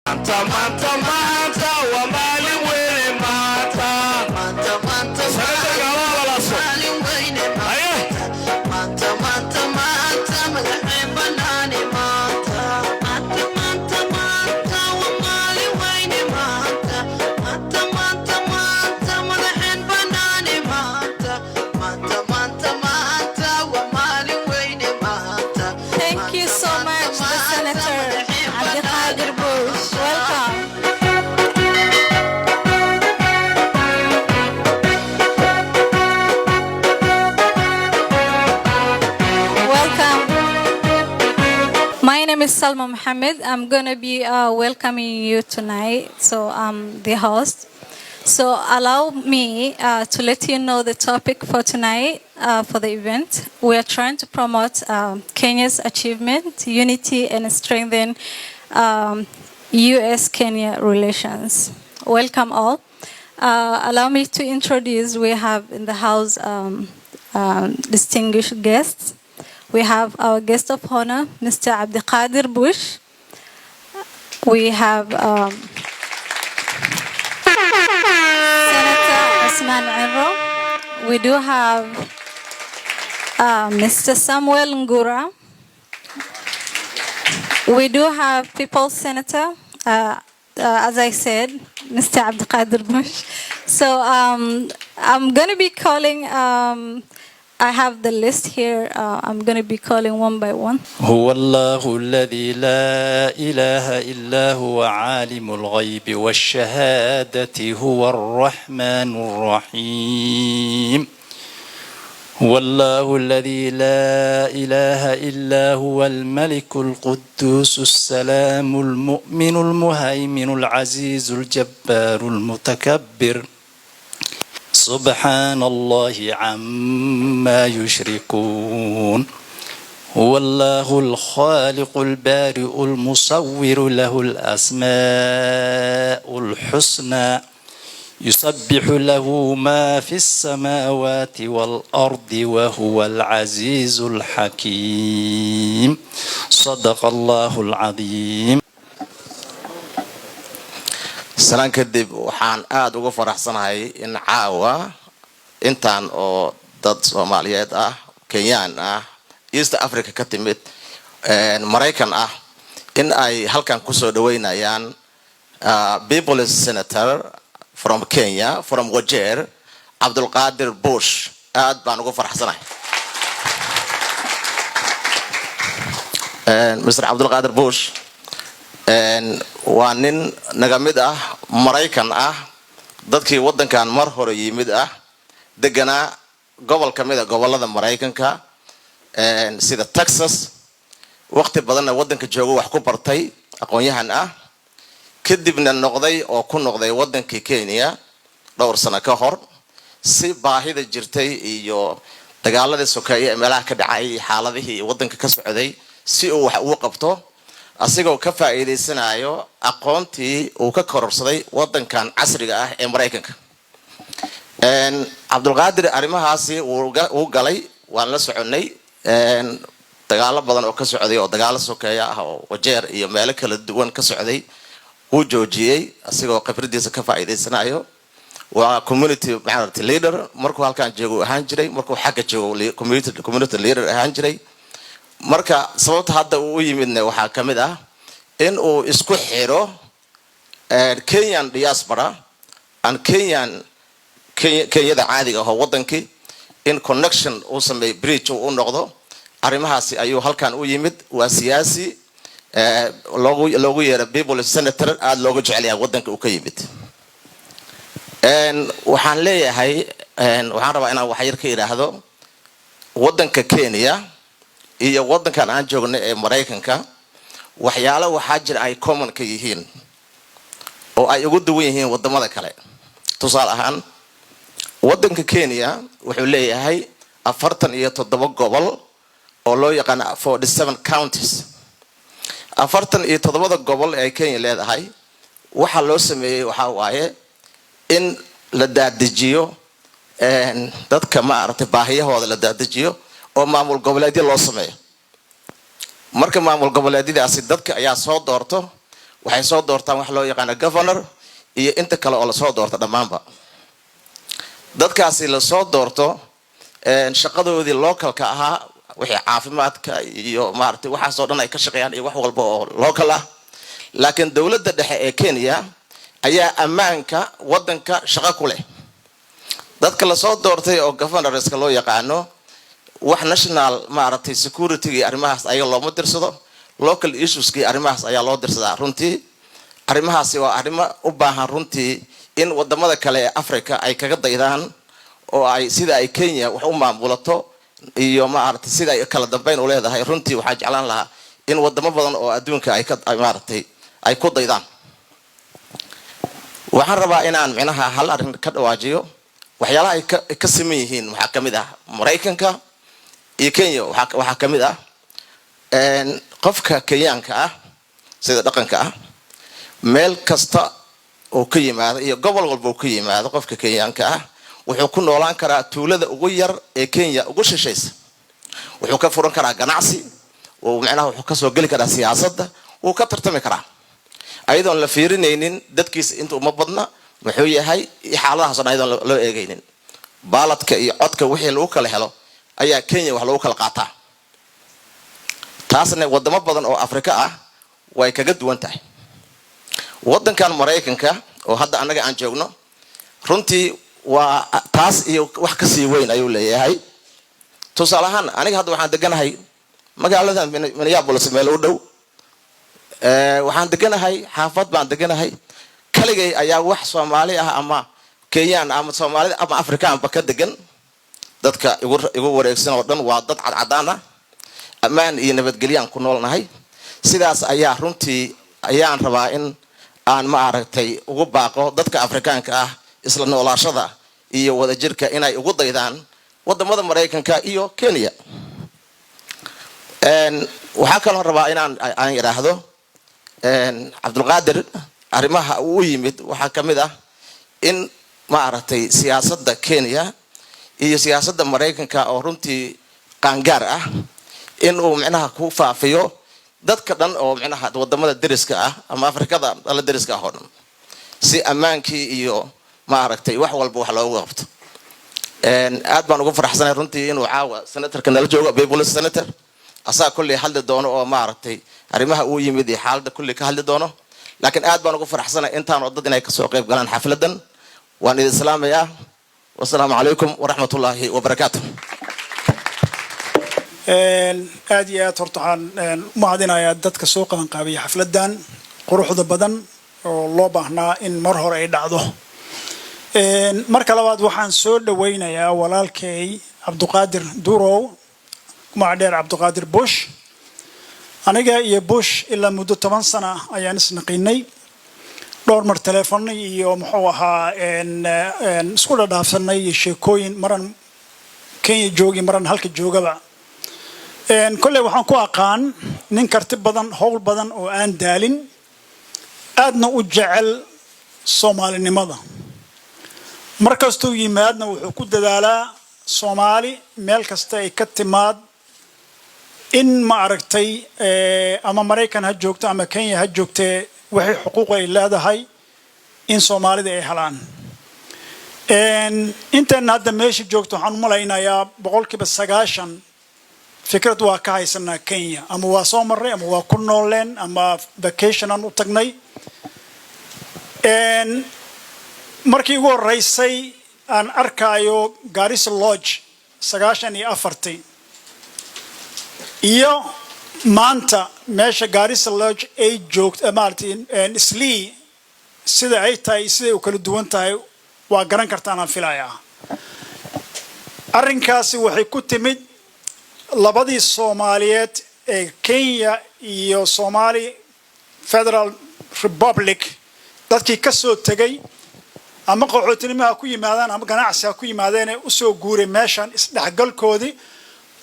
Manta, manta, manta, wamali wele manta. Manta, manta, manta, wamali wele manta. Manta, manta, manta, magaxay banani manta. Manta, manta, manta, wamali wele manta. Manta, manta, manta, magaxay banani manta. Manta, manta, manta, wamali wele manta. Thank you so much, the Senator Abdiqaadir Bush. Welcome. Welcome. My name is Salma Mohammed. I'm going to be welcoming you tonight. So I'm the host. So allow me to let you know the topic for tonight for the event. We are trying to promote Kenya's achievement, unity, and strengthen U.S.-Kenya relations. Welcome all. Allow me to introduce, we have in the house distinguished guests. We have our guest of honor, Mr. Abdiqaadir Bush. We have Senator Osman Enro. We do have Mr. Samuel Ngura. We do have People's Senator, as I said, Mr. Abdiqaadir Bush. So I'm going to be calling, I have the list here. I'm going to be calling one by one. هو الله الذي لا إله إلا هو عالم الغيب والشهادة هو الرحمن الرحيم هو الله الذي لا إله إلا هو الملك القدوس السلام المؤمن المهيمن العزيز الجبار المتكبر سبحان الله عما يشركون هو الله الخالق البارئ المصور له الأسماء الحسنى يسبح له ما في السماوات والأرض وهو العزيز الحكيم صدق الله العظيم. salaan kadib waxaan aad uga faraxsanahay in caawa intaan oo dad Soomaaliyeed ah, Kenyan ah, East Africa ka timid, Maraykan ah, in ay halkan ku soo dhaweynayaan People's Senator from Kenya, from Wajir, Abdiqaadir Bush. Aad baan uga faraxsanahay. Mr. Abdiqaadir Bush waa nin naga mid ah, Maraykan ah, dadkii wadankan mar hore yimid ah, deganaa gobol kamid ah gobolada Maraykanka, sida Texas, waqti badanna wadanka joogo wax ku bartay, aqoon-yahan ah, kadibna noqday oo ku noqday wadankii Kenya dhowr sano ka hor si baahida jirtay iyo dagaaladii sokeeye ee meelaha ka dhacay, xaaladihii wadanka ka socday, si uu wax ugu qabto asigoo ka faa'iideysanayo aqoontii uu ka kororsaday wadankan casriga ah ee Maraykanka. Abdiqaadir arrimahaasi uu galay waan la soconay, dagaalo badan oo ka socday oo dagaalo sokeeye ah oo Wajeer iyo meelo kala duwan ka socday uu joojiyay asigoo khibradiisa ka faa'iideysanayo. waa community leader markuu halkan joogo ahaan jiray, markuu xagga joogo community leader ahaan jiray. marka sababta hadda uu yimidna waxaa kamid ah in uu isku xiro Kenyan Diaspora and Kenyada caadiga ah wadankii in connection uu sameey bridge uu noqdo. arrimahaasi ayuu halkan u yimid. waa siyaasi loogu yeero People's Senator aad loogu jecel yahay wadanka uu ka yimid. waxaan leeyahay waxaan rabaa inaan wax yar ka yiraahdo wadanka Kenya iyo wadankan aan joogno ee Maraykanka waxyaalo waxaa jira ay common ka yihiin oo ay ugu duwan yihiin wadamada kale. tusaale ahaan wadanka Kenya wuxuu leeyahay 47 gobol oo loo yaqaan 47 counties. 47 gobol ee Kenya leedahay waxa loo sameeyay waxa waaye in la daadijiyo dadka ma aragtay baahiyahooda la daadijiyo oo maamul goboleedyo loo sameeyo. marka maamul goboleedyadaasi dadka ayaa soo doorto waxay soo doortaan wax loo yaqaan governor iyo inta kale oo la soo doorto dhamaanba dadkaasi la soo doorto shaqadoodii localka ahaa wixii caafimaadka iyo maartay waxa soo dhan ay ka shaqeeyaan iyo wax walba oo local ah laakiin dawladda dhexe ee Kenya ayaa ammaanka wadanka shaqo ku leh dadka la soo doortay oo governorska loo yaqaano wax national maartay security iyo arrimahaas ayaa loo dirsado local issues iyo arrimahaas ayaa loo dirsadaa runtii arrimahaasi waa arrimo u baahan runtii in wadamada kale ee Afrika ay kaga daydaan oo ay sida ay Kenya wax u maamulato iyo maartay sida ay kala dambeyn u leedahay runtii waxa jeclaan lahaa in wadamo badan oo adduunka ay ka maartay ay ku daydaan waxaan rabaa inaan micnaha hal arrin ka dhawaajiyo waxyaalaha ay ka sameeyeen yihiin waxa kamid ah Mareykanka iyo Kenya waxa kamid ah qofka Kenyanka ah sida dhaqanka ah meel kasta oo ka yimaado iyo gobol walba oo ka yimaado qofka Kenyanka ah wuxuu ku noolaan karaa tuulada ugu yar ee Kenya ugu shishaysa wuxuu ka furan karaa ganacsi oo macnaha wuxuu ka soo gali karaa siyaasadda uu ka tartami karaa ayadoon la fiirinaynin dadkiisa inta uma badna wuxuu yahay xaaladahaas oo ayadoon loo eegaynin baaladka iyo codka wixii lagu kala helo ayaa Kenya wax lagu kala qaataa taasna wadamo badan oo Afrika ah way kaga duwan tahay wadankan Mareykanka oo hadda anaga aan joogno runtii waa taas iyo wax ka sii weyn ayuu leeyahay tusaale ahaan aniga hadda waxaan deganahay magaalada Minneapolis meel u dhow waxaan deganahay xaafad baan deganahay kaligay ayaa wax Soomaali ah ama Kenyan ama Soomaalida ama Afrikaan ba ka degan dadka igu wareegsan oo dhan waa dad cadcadaan ah amaan iyo nabadgelyo ku noolnahay sidaas ayaa runtii ayaan rabaa in aan ma aragtay ugu baaqo dadka Afrikaanka ah isla noolaashada iyo wadajirka inay ugu daydaan wadamada Mareykanka iyo Kenya waxa kale oo rabaa inaan yiraahdo Abdulqaadir arrimaha uu yimid waxa kamid ah in ma aragtay siyaasadda Kenya iyo siyaasadda Mareykanka oo runtii qaangaar ah in uu macnaha ku faafiyo dadka dhan oo macnaha wadamada deriska ah ama Afrikada la deriska ah oo dhan si ammaankii iyo ma aragtay wax walba wax loogu qabto aad baan ugu faraxsanahay runtii inuu caawa senatorka nala joogo People Senator asaa kulli hadli doono oo ma aragtay arrimaha uu yimid iyo xaaladda kulli ka hadli doono laakiin aad baan ugu faraxsanahay intaan oo dad inay ka soo qayb galaan xafladan waan idin salaamayaa wassalaamu calaykum waraxmatullaahi wabarakaatuh aad iyo aad horta waxaan u mahadinayaa dadka soo qaban qaabaya xafladan quruxda badan oo loo baahnaa in mar hore ay dhacdo marka labaad waxaan soo dhaweynayaa walaalkay Cabduqaadir Durow معدير عبد القادر بوش أنا جاي بوش إلا مدة 8 سنة أيان سنقيني دور مر تلفوني يوم حوها إن سكول دافسني شيكوين مرن كين جوجي مرن هلك جوجا بقى إن كل واحد كوا قان ننكرتب بدن هول بدن وأن دالين أدنى وجعل صومالي نمضى مركز تو يمادنا وحكود دالا صومالي ملكستا يكتماد in ma aragtay ama Mareykan ha joogto ama Kenya ha joogtee waxay xuquuq ay leedahay in Soomaalida ay helaan intaan hadda meesha joogto waxaan u malaynayaa 90% fikrad waa ka haysanaa Kenya ama waa soo maray ama waa ku nooleen ama vacation aan u tagnay markii ugu horeysay aan arkayo Garissa Lodge 94 iyo maanta meesha Garissa Lodge ay joogto Martin Slee sida ay tahay sida uu kala duwan tahay waa garan kartaan aan filayaa arrinkaasi waxay ku timid labadii Soomaaliyeed ee Kenya iyo Somali Federal Republic dadkii ka soo tagay ama qaxootinimada ku yimaadaan ama ganacsiga ku yimaadeen ee u soo guuray meeshan isdhaxgalkoodii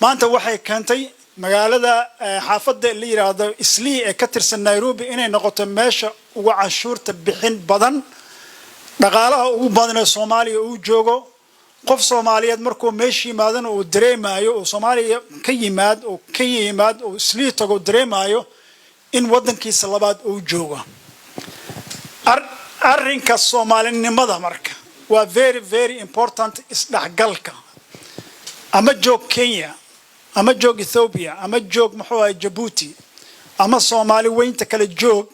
maanta waxay keentay magaalada xaafadda la yiraahdo Slee ee ka tirsan Nairobi inay noqoto meesha ugu cashuurta bixin badan dhaqaalaha ugu badan ee Soomaaliya uu joogo qof Soomaaliyeed markuu meeshii yimaadana uu dareemayo oo Soomaaliya ka yimaad oo Kenya yimaad oo Slee tago dareemayo in wadankiisa labaad uu joogo arrinka Soomaalinimada marka waa very very important isdhaxgalka ama joog Kenya ama joog Ethiopia ama joog muxuu ahay Djibouti ama Soomaali weynta kala joog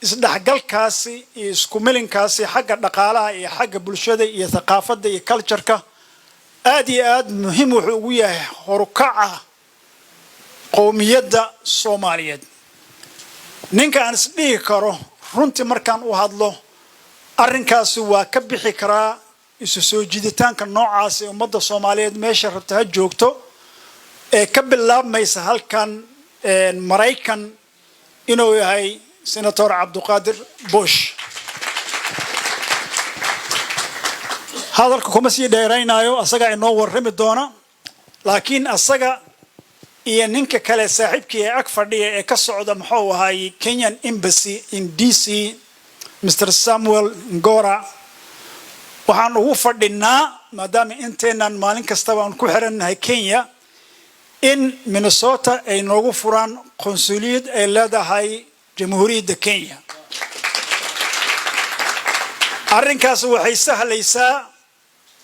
isdhaxgalkaasi iyo isku milinkaasi xagga dhaqaalaha iyo xagga bulshada iyo thaqaafadda iyo culture-ka aad iyo aad muhiim wuxuu ugu yahay horukaca qowmiyadda Soomaaliyeed ninka aan isdhihi karo runtii markaan u hadlo arrinkaasi waa ka bixi karaa isu soo jiiditaanka noocaas ee ummadda Soomaaliyeed meesha rabta ha joogto ee ka bilaabmaysa halkan Maraykan inuu yahay Senator Cabdiqaadir Bush hadalka kuma sii dheeraynayo asaga inoo warrami doona laakiin asaga iyo ninka kale saaxiibkii ag fadhiya ee ka socda muxuu ahay Kenyan Embassy in DC Mr. Samuel Ngora waxaan ugu fadhinaa maadaama inteenan maalin kastaba aan ku xirannahay Kenya in Minnesota ay noogu furaan qonsuliyad ay leedahay Jamhuuriyadda Kenya arrinkaas waxay sahlaysaa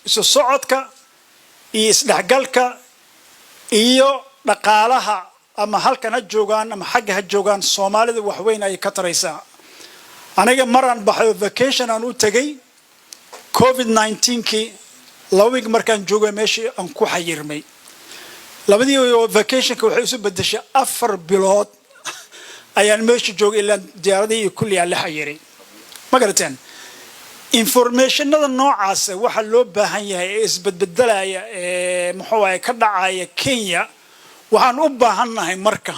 isu socodka iyo isdhaxgalka iyo dhaqaalaha ama halkan ha joogaan ama xagga ha joogaan Soomaalida wax weyn ay ka taraysaa aniga maraan baxay vacation aan u tagay COVID-19 lawig markaan joogay meeshii aan ku xayirmay labadii vacationka waxay isu bedeshay 4 bilood ayaan meesha joogay ilaa diyaaradii iyo kulli aan la xayiray ma garateen informationada noocaas waxa loo baahan yahay ee isbedbedelaya ee muxuu ahay ka dhacaya Kenya waxaan u baahanahay marka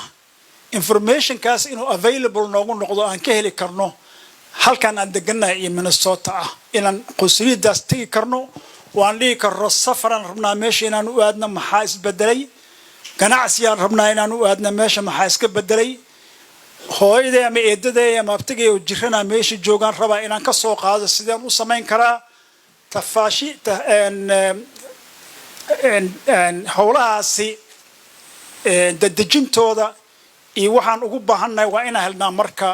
informationkaas inuu available noogu noqdo aan ka heli karno halkan aan deganahay iyo Minnesota ah inaan qonsuliyadaas tagi karno waan dhigi karno safaran rabnaa meesha inaan u aadna maxaa isbedelay ganacsiyan rabnaa inaan u aadna meesha maxaa iska bedelay hooyadey ama eedadey ama abtigay oo jirana meesha joogaan rabaa inaan ka soo qaado sideen u samayn karaa tafaashi howlahaasi dadejintooda iyo waxaan ugu baahannahay waa inaan helnaa marka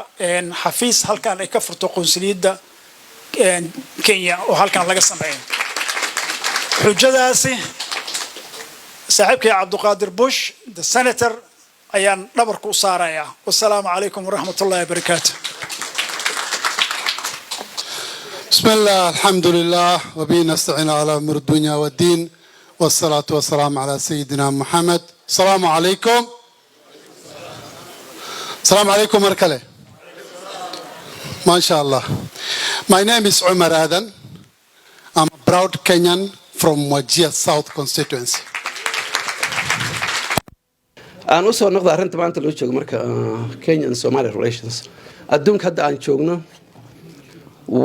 xafiis halkan ay ka furto qonsuliyadda Kenya oo halkan laga sameeyo xujadaasi saaxiibkay Cabdiqaadir Bush the senator ayaan dhabarku u saarayaa wassalaamu calaykum waraxmatullaahi wabarakaatuh بسم الله الحمد لله وبه نستعين على أمور الدنيا والدين والصلاة والسلام على سيدنا محمد السلام عليكم السلام عليكم مركلة ما شاء الله My name is Umar Adan I'm a proud Kenyan from Wajir South constituency aan u soo noqdo arrinta maanta loo joogo marka Kenyan Somali relations adduunka hadda aan joogno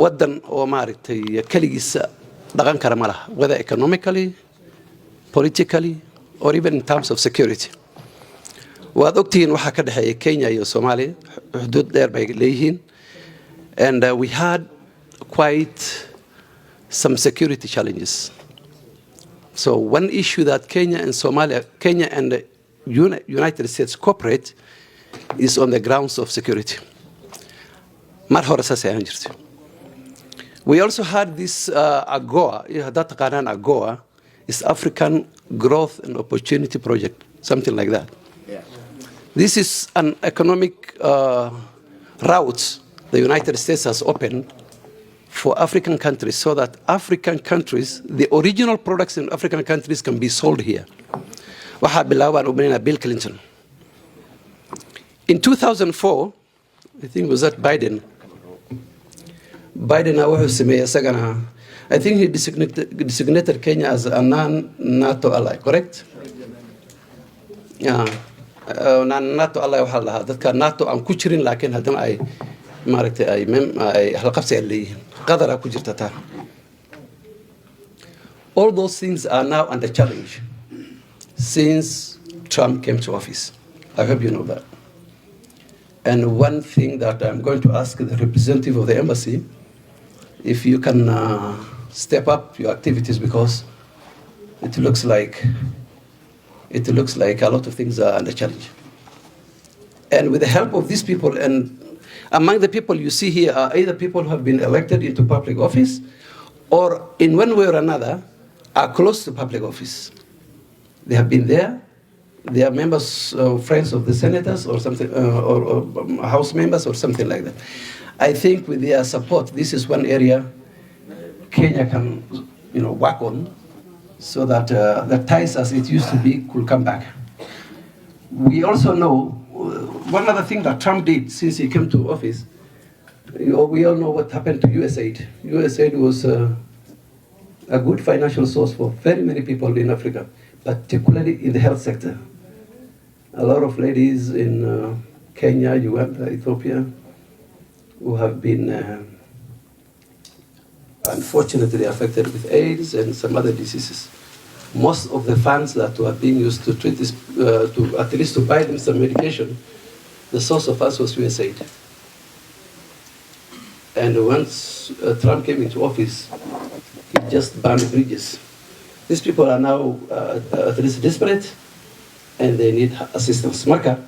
wadan oo maaragtay kaligiisa dhaqan kara ma laha whether economically politically or even in terms of security waad ogtihiin waxa ka dhaxeeya Kenya iyo Soomaaliya xuduud dheer bay leeyihiin and we had quite some security challenges so one issue that Kenya and United States cooperate is on the grounds of security. Mar hore saas ayaan jirtay. We also had this AGOA, haddaad taqaanaan AGOA, is African Growth and Opportunity Project, something like that. Yeah. This is an economic route the United States has opened for African countries so that African countries, the original products in African countries can be sold here. waxaa bilaabaan u banaynaa Bill Clinton. In 2004, I think it was that Biden wuxuu sameeyay isagana I think he designated Kenya as a non-NATO ally, correct? Yeah. Non-NATO ally waxaa la dhahaa dadka NATO aan ku jirin laakiin haddana ay maaragtay ay halqabsi ay leeyihiin qadara ku jirta taa. All those things are now under challenge since Trump came to office. I hope you know that. And one thing that I'm going to ask the representative of the embassy, if you can step up your activities because it looks like a lot of things are under challenge. And with the help of these people, and Among the people you see here are either people who have been elected into public office or in one way or another are close to public office. They have been there. They are members, friends of the senators or something, or house members or something like that. I think with their support, this is one area Kenya can, work on, so that the ties as it used to be could come back. We also know one other thing that Trump did since he came to office. We all know what happened to USAID. USAID was a good financial source for very many people in Africa, particularly in the health sector. A lot of ladies in Kenya, Uganda, Ethiopia, who have been unfortunately affected with AIDS and some other diseases. Most of the funds that were being used to treat this, to at least to buy them some medication, the source of funds was USAID. And once Trump came into office, he just burned bridges. These people are now at least desperate, and they need assistance. Marka,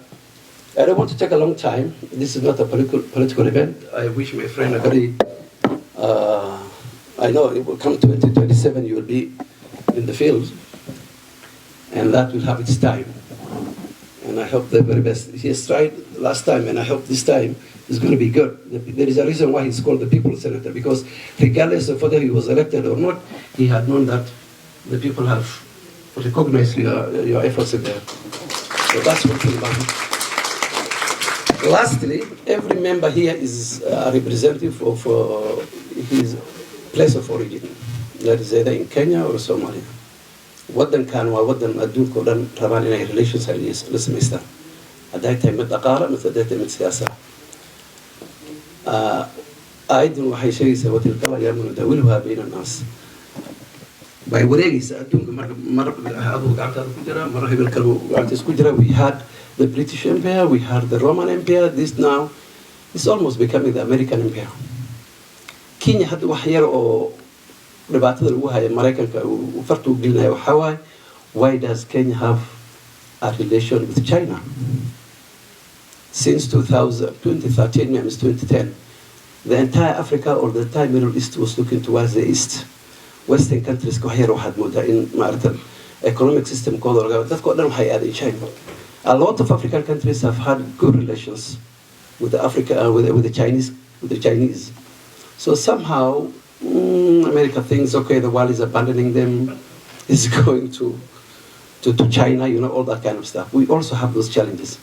I don't want to take a long time. This is not a political event. I wish my friend a very, I know it will come 2027, you will be in the field, and that will have its time. And I hope the very best. He has tried last time, and I hope this time is going to be good. There is a reason why he's called the People's Senator, because regardless of whether he was elected or not, he had known that the people have recognized your efforts in there. So that's one thing about it. Lastly, every member here is a representative of his place of origin. That is either in Kenya or Somalia. waddan kan waa waddan adduunka oo dhan rabaan inay relations la samaystaan hadday tahay mid dhaqaala mise hadday tahay mid siyaasa aayaddan waxay sheegaysaa watilka ayaamu nudaawiluhaa bayna annaas way wareegaysaa adduunka mar aduu gacantaada ku jira mar hebel kale gacantiis ku jira. We had the British Empire, we had the Roman Empire, this now is almost becoming the American Empire. Kenya hadda wax yar oo dhibaatada lagu haya Mareykanka uu farta u gelinayo waxaa waaye, why does Kenya have a relation with China? Since 2013, maybe 2010, the entire Africa or the entire Middle East was looking towards the East. Western countries wax yar waxaad moodaa in maaragta economic system kooda laga dadka oo dhan waxay aadeen China. A lot of African countries have had good relations with the Chinese. So somehow America thinks, okay, the world is abandoning them, is going to China, all that kind of stuff. We also have those challenges.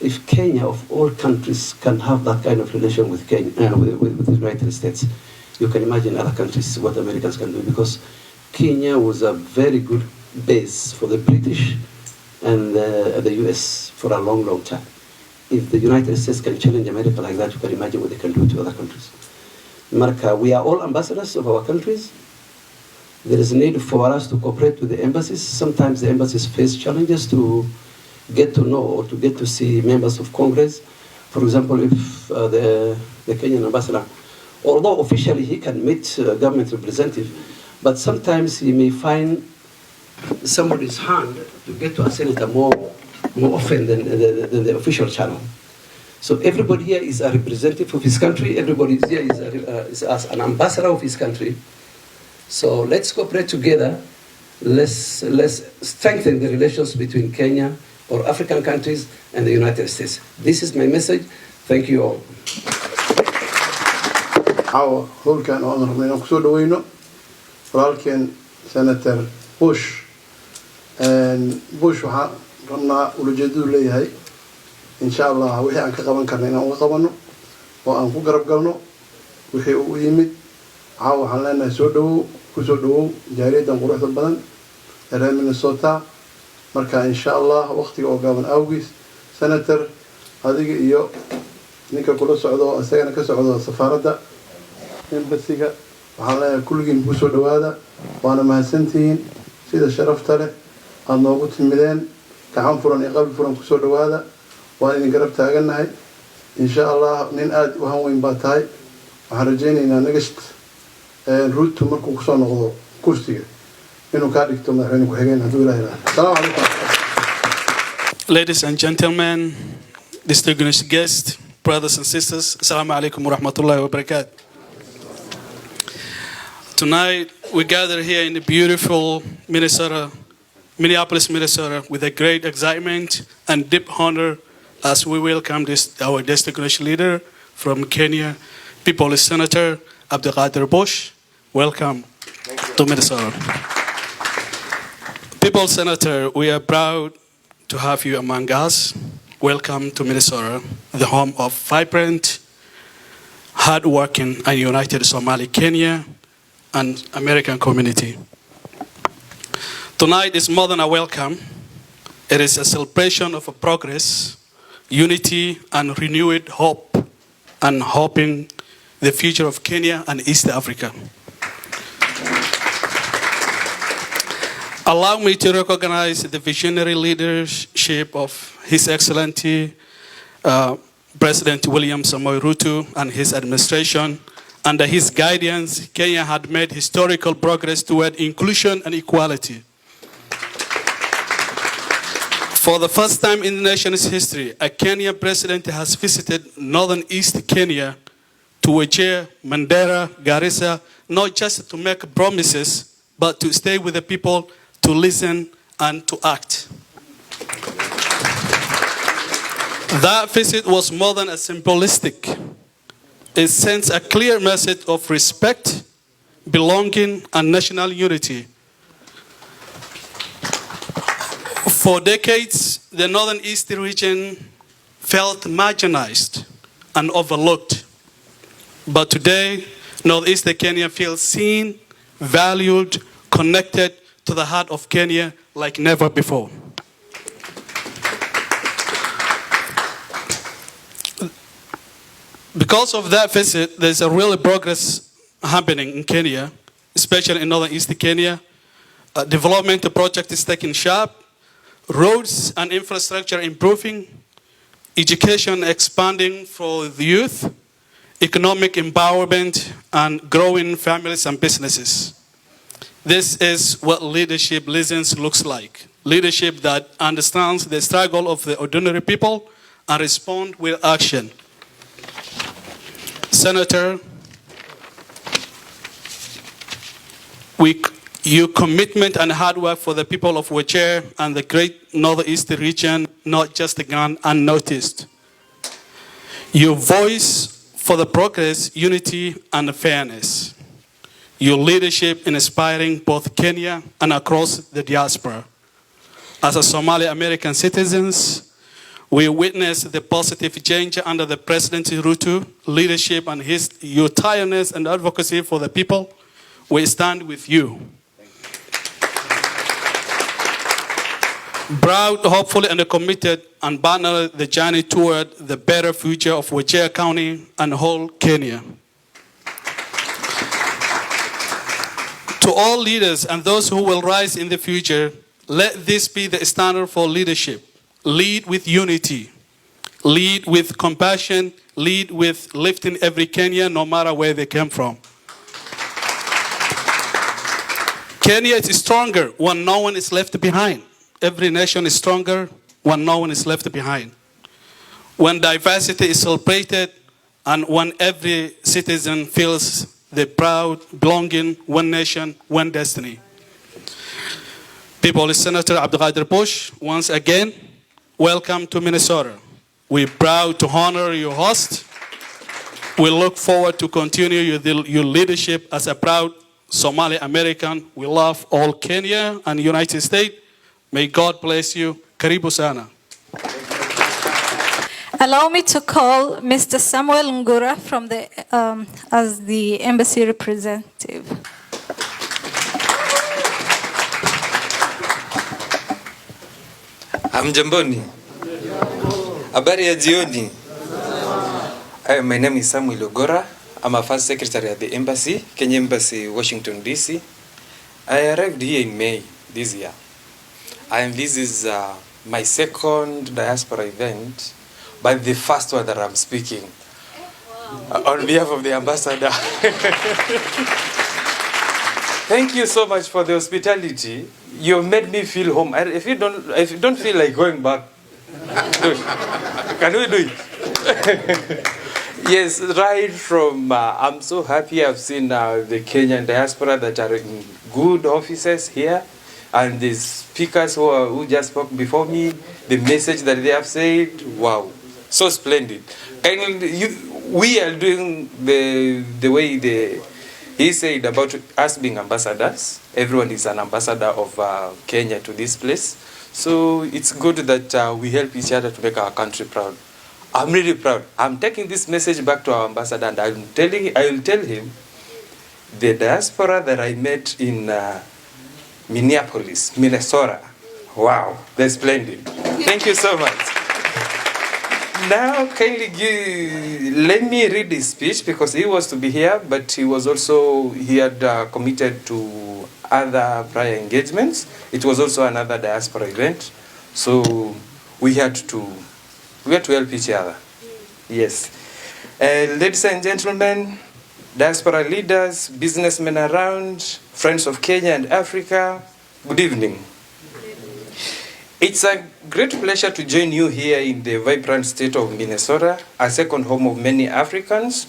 If Kenya, of all countries, can have that kind of relation with the United States, you can imagine other countries what Americans can do, because Kenya was a very good base for the British and the US for a long, long time. If the United States can challenge America like that, you can imagine what they can do to other countries. Marka, we are all ambassadors of our countries. There is a need for us to cooperate with the embassies. Sometimes the embassies face challenges to get to know or to get to see members of Congress. For example, if the Kenyan ambassador, although officially he can meet a government representative, but sometimes he may find somebody's hand to get to a senator more often than the official channel. So everybody here is a representative of his country. Everybody here is as an ambassador of his country. So let's cooperate together. Let's strengthen the relations between Kenya or African countries and the United States. This is my message. Thank you all. Caawa howlkan oo aan rabnay inaan kusoo dhaweyno walaalkeen Senator Bush waxaa rabnaa ulajeedadu leeyahay insha Allah wixii aan ka qaban karno inaan uga qabano oo aan ku garab galno wixii uu yimid. Caawa waxaan leenahay kusoo dhawow jaariyadan quruxda badan ee reer Minneasota. Marka insha Allah waqtiga oo gaaban awgiis Senator adiga iyo ninka kula socdo asagana ka socdo safaaradda embassiga waxaan leeyahay kulligiin kusoo dhawaada, waana mahadsantihiin sida sharafta leh aad noogu timideen. gacan furan iyo qalbi furan kusoo dhawaada, waan idin garab taagannahay insha Allah. nin aad u hanweyn baa tahay, waxaan rajaynaynaa next ruutu markuu kusoo noqdo kursiga inuu kaa dhigto madaxweyne ku-xigeen hadduu ilaahay raaxo. Assalaamu calaykum. Ladies and gentlemen, distinguished guests, brothers and sisters. Assalamu alaikum wa rahmatullahi wa barakatuh. Tonight, we gather here in the beautiful Minneapolis, Minnesota, with a great excitement and deep honor as we welcome our distinguished leader from Kenya, People's Senator Abdulkadir Bush. Welcome to Minnesota. People's Senator, we are proud to have you among us. Welcome to Minnesota, the home of vibrant, hardworking, and united Somali Kenya and American community. Tonight is more than a welcome. It is a celebration of a progress, unity, and renewed hope, and hoping the future of Kenya and East Africa. Allow me to recognize the visionary leadership of His Excellency President William Samoei Ruto and his administration. Under his guidance, Kenya had made historical progress toward inclusion and equality. For the first time in the nation's history, a Kenyan president has visited northern East Kenya to Wajir, Mandera, Garissa, not just to make promises, but to stay with the people, to listen and to act. That visit was more than a symbolistic. It sends a clear message of respect, belonging, and national unity. For decades, the northern East region felt marginalized and overlooked. But today, northeast Kenya feels seen, valued, connected to the heart of Kenya like never before. Because of that visit, there's a real progress happening in Kenya, especially in northern East Kenya. Development project is taking shape, roads and infrastructure improving, education expanding for the youth, economic empowerment, and growing families and businesses. This is what leadership listens looks like. Leadership that understands the struggle of the ordinary people and responds with action. Senator, your commitment and hard work for the people of Wajir and the great northeast region not just gone unnoticed. Your voice for the progress, unity, and fairness. Your leadership in inspiring both Kenya and across the diaspora. As a Somali American citizens, we witness the positive change under the President Ruto leadership and your tirelessness and advocacy for the people. We stand with you. Proud, hopeful, and committed, and banner the journey toward the better future of Wajir County and whole Kenya. To all leaders and those who will rise in the future, let this be the standard for leadership. Lead with unity. Lead with compassion. Lead with lifting every Kenyan, no matter where they came from. Kenya is stronger when no one is left behind. Every nation is stronger when no one is left behind. When diversity is celebrated and when every citizen feels the proud belonging, one nation, one destiny. People's Senator Abdulkadir Bush, once again, welcome to Minnesota. We're proud to honor your host. We look forward to continue your leadership as a proud Somali American. We love all Kenya and United States. May God bless you. Karibu sana. Allow me to call Mr. Samuel Ngura from as the embassy representative. Hamjamboni. Habari ya jioni. My name is Samuel Ngura. I'm a first secretary at the embassy, Kenya Embassy, Washington, D.C. I arrived here in May this year. And this is my second diaspora event, but the first one that I'm speaking on behalf of the ambassador. Thank you so much for the hospitality. You made me feel home. If you don't feel like going back, can we do it? Yes, right from, I'm so happy I've seen the Kenyan diaspora that are in good offices here, and the speakers who just spoke before me, the message that they have said, wow, so splendid. And we are doing the way he said about us being ambassadors. Everyone is an ambassador of Kenya to this place. So it's good that we help each other to make our country proud. I'm really proud. I'm taking this message back to our ambassador, and I will tell him the diaspora that I met in Minneapolis, Minnesota. Wow, they're splendid. Thank you so much. Now, kindly let me read his speech, because he was to be here, but he had committed to other prior engagements. It was also another diaspora event, so we had to help each other. Yes. Ladies and gentlemen, diaspora leaders, businessmen around, friends of Kenya and Africa, good evening. It's a great pleasure to join you here in the vibrant state of Minnesota, a second home of many Africans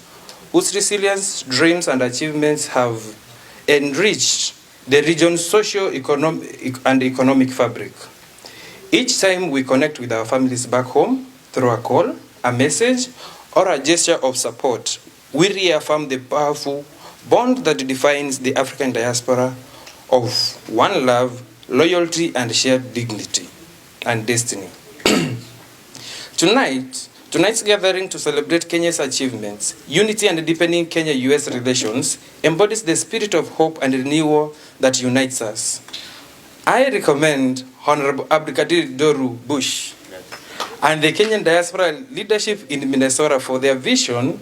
whose resilience, dreams, and achievements have enriched the region's socio-economic fabric. Each time we connect with our families back home through a call, a message, or a gesture of support, we reaffirm the powerful bond that defines the African diaspora of one love, loyalty, and shared dignity and destiny. Tonight's gathering to celebrate Kenya's achievements, unity, and deepening Kenya-US relations embodies the spirit of hope and renewal that unites us. I recommend Honorable Abdulkadir Doru Bush and the Kenyan diaspora leadership in Minnesota for their vision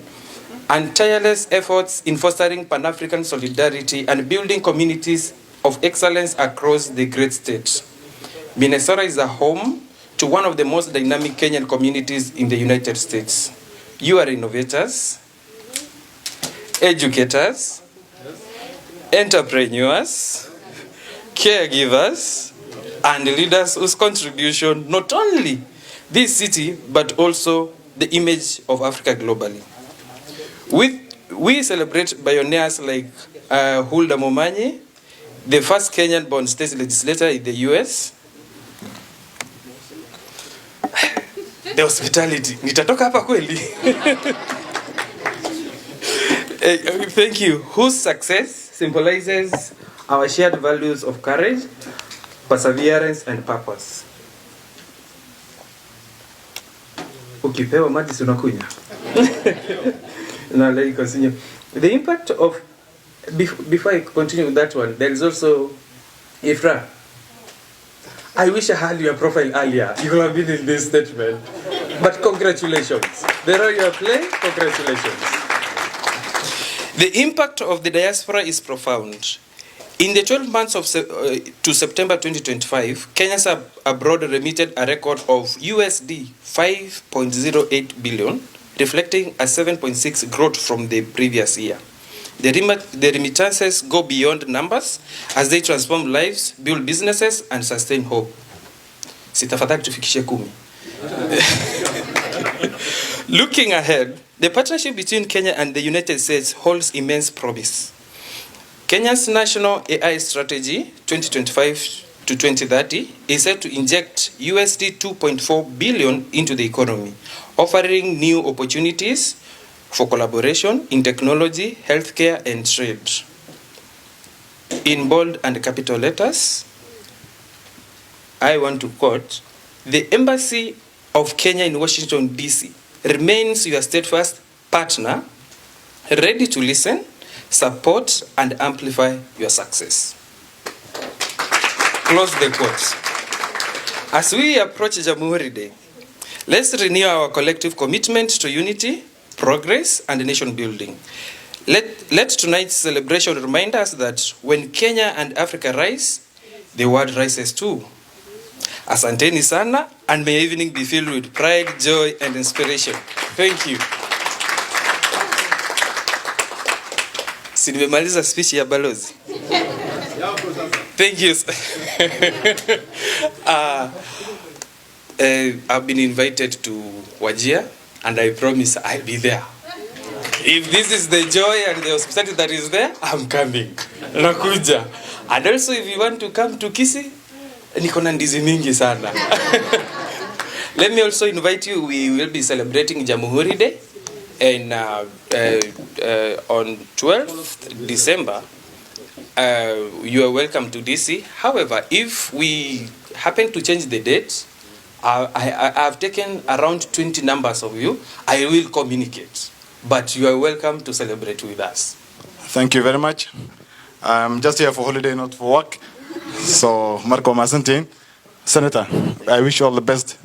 and tireless efforts in fostering Pan-African solidarity and building communities of excellence across the great state. Minnesota is a home to one of the most dynamic Kenyan communities in the United States. You are innovators, educators, entrepreneurs, caregivers, and leaders whose contribution not only this city, but also the image of Africa globally. We celebrate pioneers like Hulda Momanyi, the first Kenyan-born state legislator in the US. The hospitality. Nitatoka hapa kweli. Thank you. Whose success symbolizes our shared values of courage, perseverance, and purpose. Ukipewa maji si unakunywa. Now let me continue. The impact of, before I continue with that one, there is also Ifra. I wish I had your profile earlier. You could have been in this statement. But congratulations. The role you are playing, congratulations. The impact of the diaspora is profound. In the 12 months to September 2025, Kenyans abroad remitted a record of USD 5.08 billion, reflecting a 7.6% growth from the previous year. The remittances go beyond numbers as they transform lives, build businesses, and sustain hope. Sitafadhali tufikishe 10. Looking ahead, the partnership between Kenya and the United States holds immense promise. Kenya's national AI strategy, 2025 to 2030, is set to inject USD 2.4 billion into the economy, offering new opportunities for collaboration in technology, healthcare, and trade. In bold and capital letters, I want to quote, "The Embassy of Kenya in Washington, D.C. remains your steadfast partner, ready to listen, support, and amplify your success." Close the quote. As we approach Jamhuri Day, let's renew our collective commitment to unity, progress, and nation building. Let tonight's celebration remind us that when Kenya and Africa rise, the world rises too. Asanteni sana, and may evening be filled with pride, joy, and inspiration. Thank you. Si nimemaliza speech ya balozi. Thank you. I've been invited to Wajir and I promise I'll be there. If this is the joy and the hospitality that is there, I'm coming. Nakuja. And also if you want to come to Kisii, niko na ndizi mingi sana. Let me also invite you, we will be celebrating Jamhuri Day and on 12th December. You are welcome to DC. However, if we happen to change the date, I have taken around 20 numbers of you. I will communicate. But you are welcome to celebrate with us. Thank you very much. I'm just here for holiday, not for work. So, Marco Masantin, Senator, I wish you all the best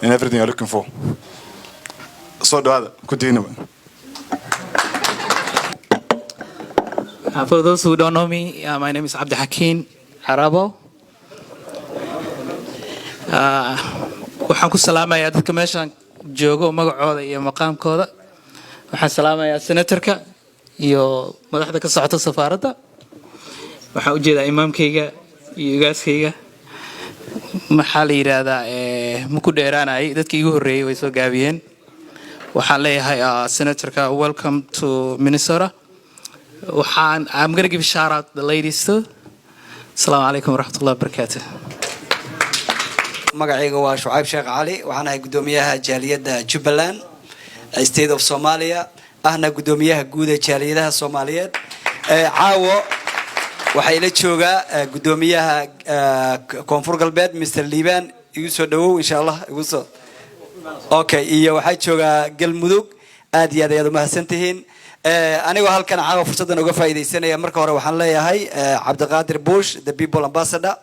in everything you're looking for. So, continue. For those who don't know me, my name is Abdi Hakim Arabo. Waxaan ku salaamayaa dadka meeshan jooga magacooda iyo maqaamkooda. Waxaan salaamayaa senatorka iyo madaxda ka socota safaaradda. Waxaan u jeedaa imaamkayga iyo ugaaskayga. Maxaa la yiraahdaa ma ku dheeraanay dadkii igu horeeyay way soo gaabiyeen. Waxaan leeyahay senatorka, welcome to Minnesota. I'm going to give a shout out to the ladies too. Assalamu alaikum wa rahmatullahi wa barakatuh. magacayga waa Shucaib Sheekh Cali waxaan ahay gudoomiyaha jaaliyadda Jubaland State of Somalia ahna gudoomiyaha guud ee jaaliyadaha Soomaaliyeed Caawa waxay la joogaa gudoomiyaha Koonfur Galbeed Mr. Liban igu soo dhawow insha Allah igu soo okay iyo waxay joogaa Galmudug aad iyo aad u mahadsantihiin anigoo halkan Caawa fursadan uga faa'iideysanaya marka hore waxaan leeyahay Cabdiqaadir Bush the people ambassador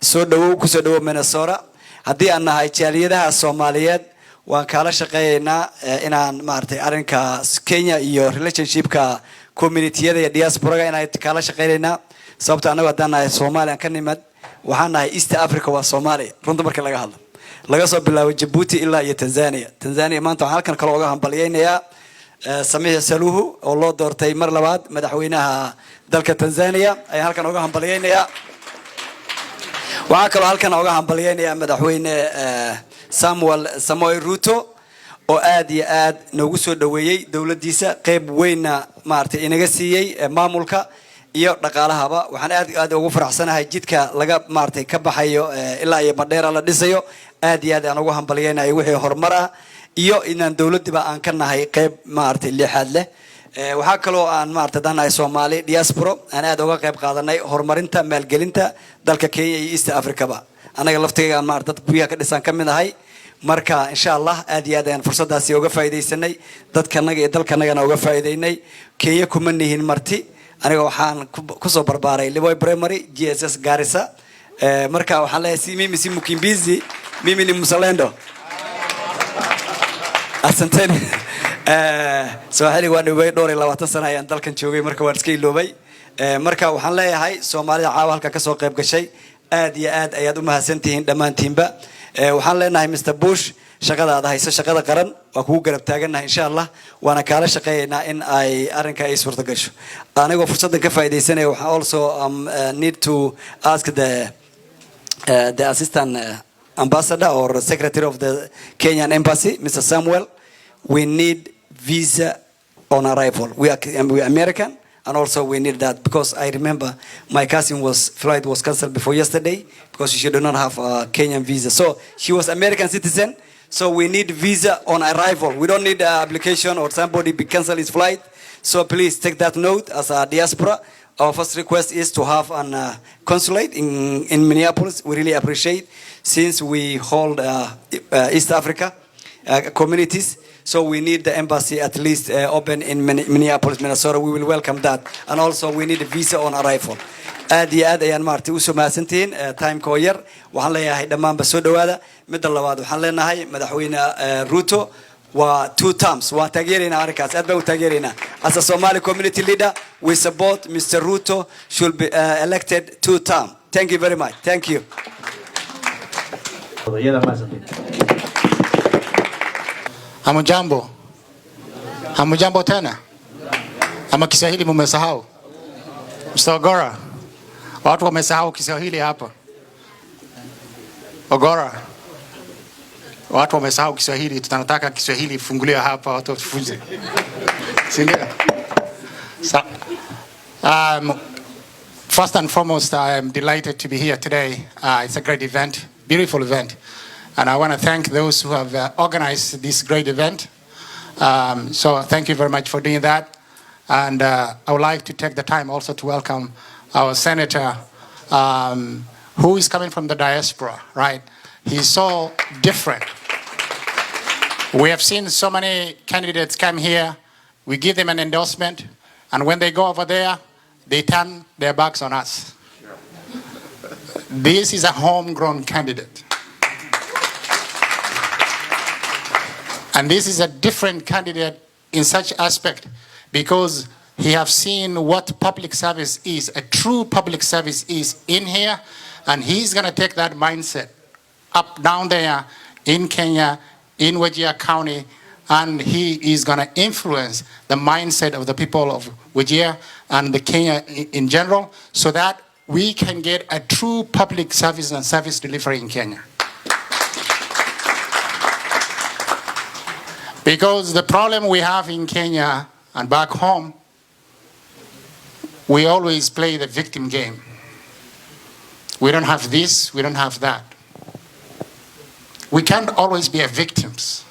soo dhawow ku soo dhawow Minnesota haddii aan nahay jaaliyadaha Soomaaliyeed waan kala shaqeeynaa inaan maartay arrinka Kenya iyo relationshipka community-yada iyo diaspora inaan kala shaqeeynaa sababtoo anagu haddaan nahay Soomaaliya ka nimad waxaan nahay East Africa waa Soomaaliya runta marka laga hadlo laga soo bilaabo Djibouti ilaa iyo Tanzania maanta waxaan halkan kale uga hambaliyeynayaa Samia Suluhu oo loo doortay mar labaad madaxweynaha dalka Tanzania ayaan halkan uga hambaliyeynayaa waxaan kaloo halkan uga hambaliyeynayaa madaxweyne Samuel Ruto oo aad iyo aad noogu soo dhaweeyay dawladdiisa qayb weynna maartay inaga siiyay maamulka iyo dhaqaalahaba waxaan aad ugu faraxsanahay jidka laga maartay ka baxayo ilaa iyo Madeira la dhisayo aad iyo aad aan ugu hambaliyeynahay wixii horumar ah iyo inaan dawladdiba aan ka nahay qayb maartay lixaad leh waxaa kaloo aan maartay danahay Soomaali diaspora aan aad uga qayb qaadanay horumarinta maalgelinta dalka Kenya iyo East Africa ba anaga laftiga aan maartay guriga ka dhisan kamid ahay marka insha Allah aad iyo aad aan fursadaasi uga faa'iideysanay dadkanaga iyo dalkanaga uga faa'iideynay Kenya kuma nihin marti aniga waxaan ku soo barbaaray Liboy Primary GSS Garissa marka waxaan leeyahay mimi si mukimbizi mimi ni msalendo asanteni Soomaaliga waan dhaway dhowr iyo 20 sano ayaan dalkan joogay marka waan iska iloobay marka waxaan leeyahay Soomaalida Caawa halka ka soo qayb gashay aad iyo aad ayaad u mahadsantihiin dhamaantiinba waxaan leenahay Mr. Bush shaqadaada hayso shaqada qaran waa kugu garab taaganahay insha Allah waana kala shaqeeynaa in ay arrinka ay suurta gasho anigoo fursadan ka faa'iideysanay waxaan also need to ask the assistant ambassador or secretary of the Kenyan embassy Mr. Samuel we need visa on arrival we are American and also we need that because I remember my cousin flight was cancelled before yesterday because she did not have a Kenyan visa so she was American citizen so we need visa on arrival we don't need an application or somebody cancel his flight so please take that note as a diaspora our first request is to have a consulate in Minneapolis we really appreciate since we hold East Africa communities so we need the embassy at least open in Minneapolis, Minnesota. We will welcome that. And also we need a visa on arrival. aad iyo aad ayaan maartay u soo mahadsantiin time-ko yar waxaan leeyahay dhammaan soo dhawaada mid labaad waxaan leenahay madaxweyne Ruto waa 2 terms waa taageerina arkaas aad baa u taageerina as a Somali community leader we support Mr. Ruto should be elected 2 term thank you very much thank you Hamujambo tena ama Kiswahili mumesahau Mr. Ogora watu wamesahau Kiswahili hapa Ogora watu wamesahau Kiswahili, tunataka Kiswahili fungulia hapa watu wafunze. Sindio? So, first and foremost, I am delighted to be here today. It's a great event, beautiful event. And I want to thank those who have organized this great event. So thank you very much for doing that. And I would like to take the time also to welcome our senator, who is coming from the diaspora, right? He's so different. We have seen so many candidates come here. We give them an endorsement. And when they go over there, they turn their backs on us. This is a homegrown candidate. And this is a different candidate in such aspect because he have seen what public service is, a true public service is in here, and he's going to take that mindset up down there in Kenya, in Wajir County, and he is going to influence the mindset of the people of Wajir and the Kenya in general so that we can get a true public service and service delivery in Kenya. Because the problem we have in Kenya and back home, we always play the victim game. We don't have this, we don't have that. We can't always be victims.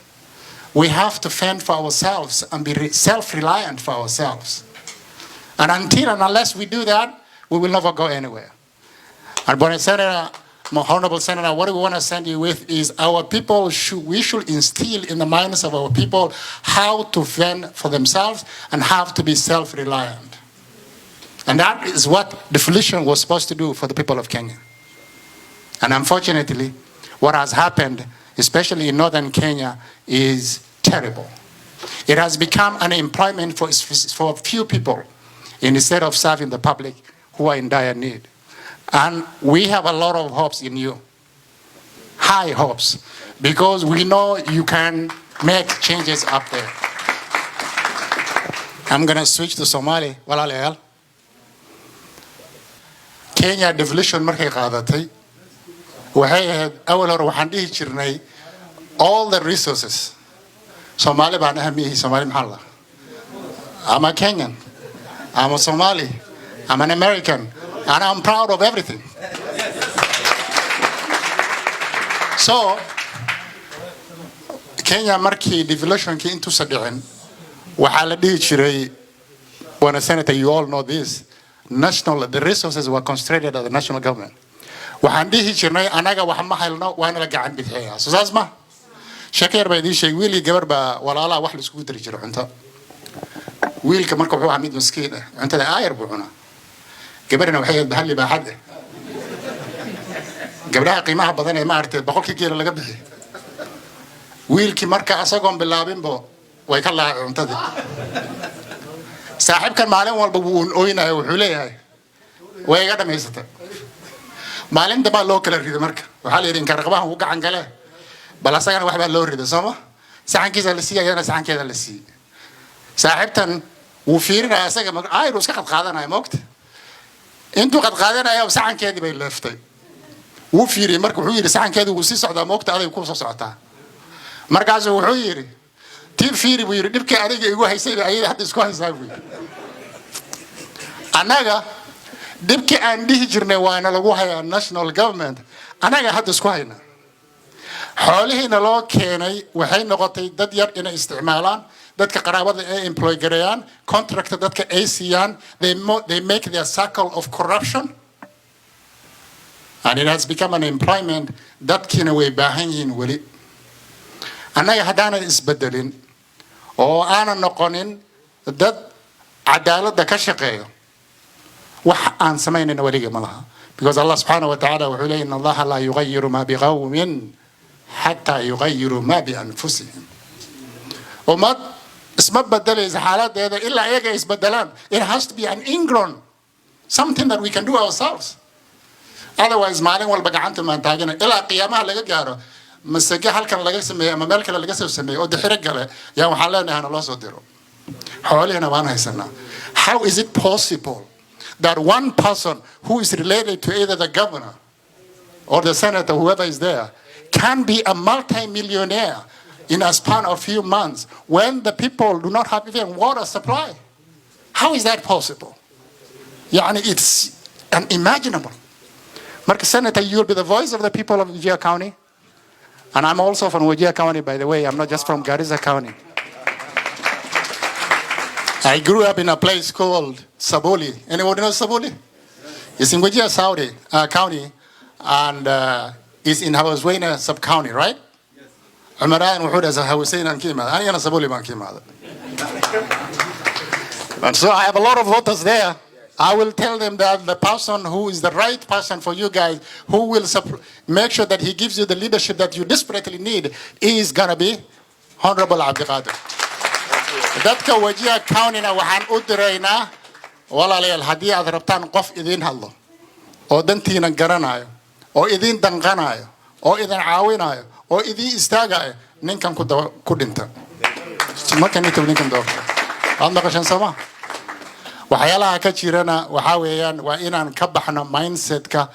We have to fend for ourselves and be self-reliant for ourselves. And until and unless we do that, we will never go anywhere. And Bonnie Senator, my honorable Senator, what we want to send you with is our people, we should instill in the minds of our people how to fend for themselves and how to be self-reliant. And that is what the definition was supposed to do for the people of Kenya. And unfortunately, what has happened, especially in northern Kenya, is terrible. It has become an employment for a few people instead of serving the public who are in dire need. And we have a lot of hopes in you, high hopes, because we know you can make changes up there. I'm going to switch to Somali. Walaalayaal. Kenya devolution markay qaadatay waxay ahayd awal hore waxaan dhihi jirnay all the resources. Somali baan ahamihi Somali maxaa la? I'm a Kenyan. I'm a Somali. I'm an American. And I'm proud of everything. So, Kenya markii devolutionkii intuusan dhicin waxaa la dhihi jiray, when a senator, you all know this, the resources were concentrated at the national government. Waxaan dhihi jirnay anaga wax ma helno waa in la gacan bixiyay. So saas ma? Shakeer baa idin sheegay wiil iyo gabar baa walaalaha wax la isku dari jiray cunto. Wiilka marka wuxuu ahaa mid miskiin ah, cuntada aayar buu cunaa. gabarina waxay bahali baaxad ah. gabdhaha qiimaha badan ee ma aragtay boqolkii geela laga bixi. wiilkii marka asagoon bilaabinbo way ka laacay cuntadii. saaxiibkan maalin walba wuu ooynahay wuxuu leeyahay way iga dhamaysatay. maalin daba loo kala riday marka waxaa la yiri in karqabahan uu gacan gale bal asagana wax baa loo riday sooma saxankiisa la siiyay yana saxankeeda la siiyay. saaxiibtan wuu fiirinaya asaga ayru iska qad qaadanaya moogta intuu qad qaadanaya saxankeedii bay leeftay. wuu fiiriyay marka wuxuu yiri saxankeedu wuu sii socdaa moogta aday ku soo socotaa. markaas wuxuu yiri tii fiiri buu yiri dhibkii adiga igu haysay ayay hadda isku haysaa buu. anaga dhibkii aan dhihi jirnay waana lagu hayaa national government anaga hadda isku hayna. xoolihiina loo keenay waxay noqotay dad yar inay isticmaalaan dadka qaraabada ay employ gareeyaan contract dadka ay siiyaan they make their circle of corruption and it has become an employment dadkiina way baahan yihiin weli. annaga haddaana isbedelin oo aanan noqonin dad cadaaladda ka shaqeeyo wax aan samaynayna weliga ma laha. because Allah subhanahu wa ta'ala wuxuu leeyahay inna Allah la yughayyiru ma biqawmin hatta yughayyiru ma bi anfusihim. ummad isma bedelaysa xaaladeeda ilaa iyaga isbedelaan. it has to be an ingrown something that we can do ourselves. otherwise maalin walba gacanta maan taagana ilaa qiyaamaha laga gaaro masage halkan laga sameeyo ama meel kale laga soo sameeyo oo dixiro gale yaa waxaan leenahay loo soo diro xoolihina waan haysanaa. how is it possible that one person who is related to either the governor or the senator, whoever is there, can be a multi-millionaire in a span of few months when the people do not have even water supply? How is that possible? Yani it's unimaginable. Mark Senator, you'll be the voice of the people of Wajir County. And I'm also from Wajir County, by the way. I'm not just from Garissa County. I grew up in a place called Saboli. Anyone know Saboli? It's in Wajir County, and it's in Hawazwena sub-county, right? Yes. Amaran wuxuu dhahay Hawazwena aan ka imaado. Anigana Saboli baan ka imaado. And so I have a lot of voters there. I will tell them that the person who is the right person for you guys, who will make sure that he gives you the leadership that you desperately need, is going to be Honorable Abdiqaadir. Dadka Wajir County-na waxaan u diraynaa walaalayaal haddii aad rabtaan qof idin hadlo oo dantiina garanayo oo idin danqanayo oo idin caawinayo oo idin istaagayo ninkan ku dhinta. Markan inta ninkan doorto. Aad maqashan sama? waxyaalaha ka jirana waxa weeyaan waa inaan ka baxno mindset-ka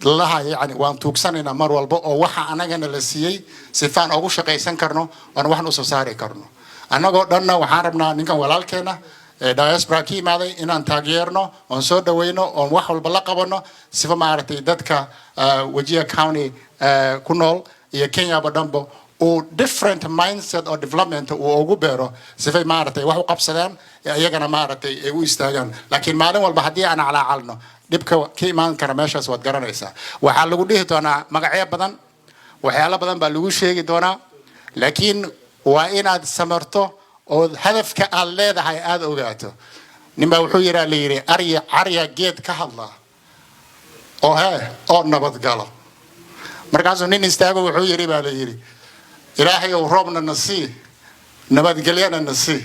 laha yani waan tuugsanayna mar walba oo waxa anagana la siiyay sifaan ugu shaqaysan karno oo waxna u soo saari karno. Anagoo dhanna waxaan rabnaa ninkan walaalkeena Diaspora ki imaaday inaan taageerno oon soo dhaweyno oon wax walba la qabano sifa maaragtay dadka Wajir County ku nool iyo Kenya badhanbo oo different mindset or development oo ugu beero sifay maaragtay wax u qabsadaan iyagana maaragtay ay u istaagaan. laakiin maalin walba haddii aan calacalno dhibka ka imaan kara meeshaas waad garanaysaa. waxaa lagu dhihi doonaa magacyo badan, waxyaalo badan baa lagu sheegi doonaa, laakiin waa inaad samarto oo hadafka aad leedahay aad ogaato. ninbaa wuxuu yiraa la yiri arya geed ka hadla oo nabad galo. markaasuu nin istaago wuxuu yiri baa la yiri ilaahay oo roobna nasii nabadgelyana nasii.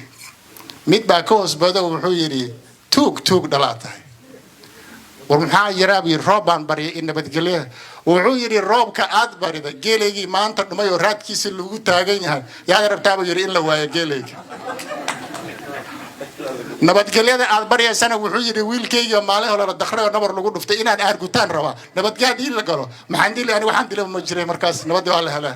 mid baa ka hoos bado wuxuu yiri tuug dhalaatay. war maxaa yiraab yiri roob baan baryay in nabadgelyo. wuxuu yiri roobka aad barida geeleygii maanta dhumay oo raadkiisa lagu taagan yahay yaa rabtaaba yiri in la waayo geeleyga. nabadgelyada aad baryaysana wuxuu yiri wiilkayga maalin hore la dakhray oo nabar lagu dhuftay inaan aargutaan raba nabadgaadii la galo maxaan dilay ani waxaan dilay ma jiray markaas nabad waa la helaa.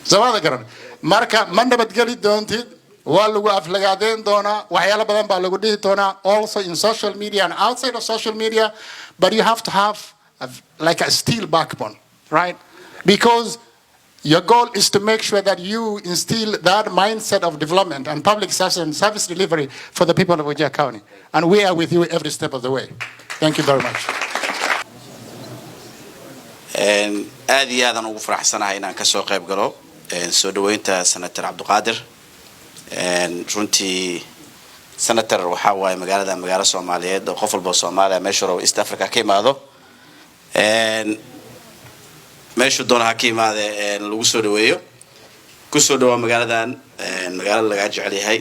sabada garan marka ma nabadgeli doontid waa lagu aflagaadeen doonaa waxyaalo badan baa lagu dhihi doonaa also in social media and outside of social media, but you have to have like a steel backbone, right? Because your goal is to make sure that you instill that mindset of development and public service delivery for the people of Wajir County. And we are with you every step of the way. Thank you very much. aad iyo aad aan ugu faraxsanahay inaan ka soo qayb galo soo dhaweynta Senator Abdiqaadir. runtii Senator waxa waaye magaalo Soomaaliyeed oo qof walba Soomaaliya meesha East Africa ka imaado meesha doonaha ka imaade lagu soo dhaweeyo ku soo dhawaa magaaladan magaalo laga jecel yahay.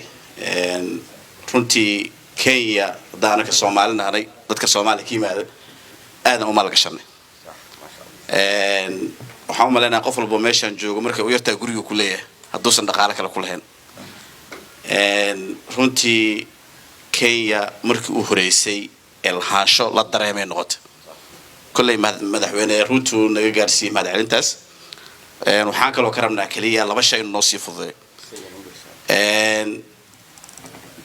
runtii Kenya daanaka Soomaalina haray dadka Soomaaliya ka imaado aad u maalgashanay. waxaan u maleynayaa qof walba meeshan joogo markay u yartaa guriga ku leeyahay hadduusan dhaqaale kale ku lahayn. runtii Kenya markii uu horeysay ilhaasho la dareemay noqotay. kullay madaxweyne Ruto naga gaarsiiyay madaxweyntaas. waxaan kaloo ka rabnaa kaliya laba shay inuu noo sii fududeeyo.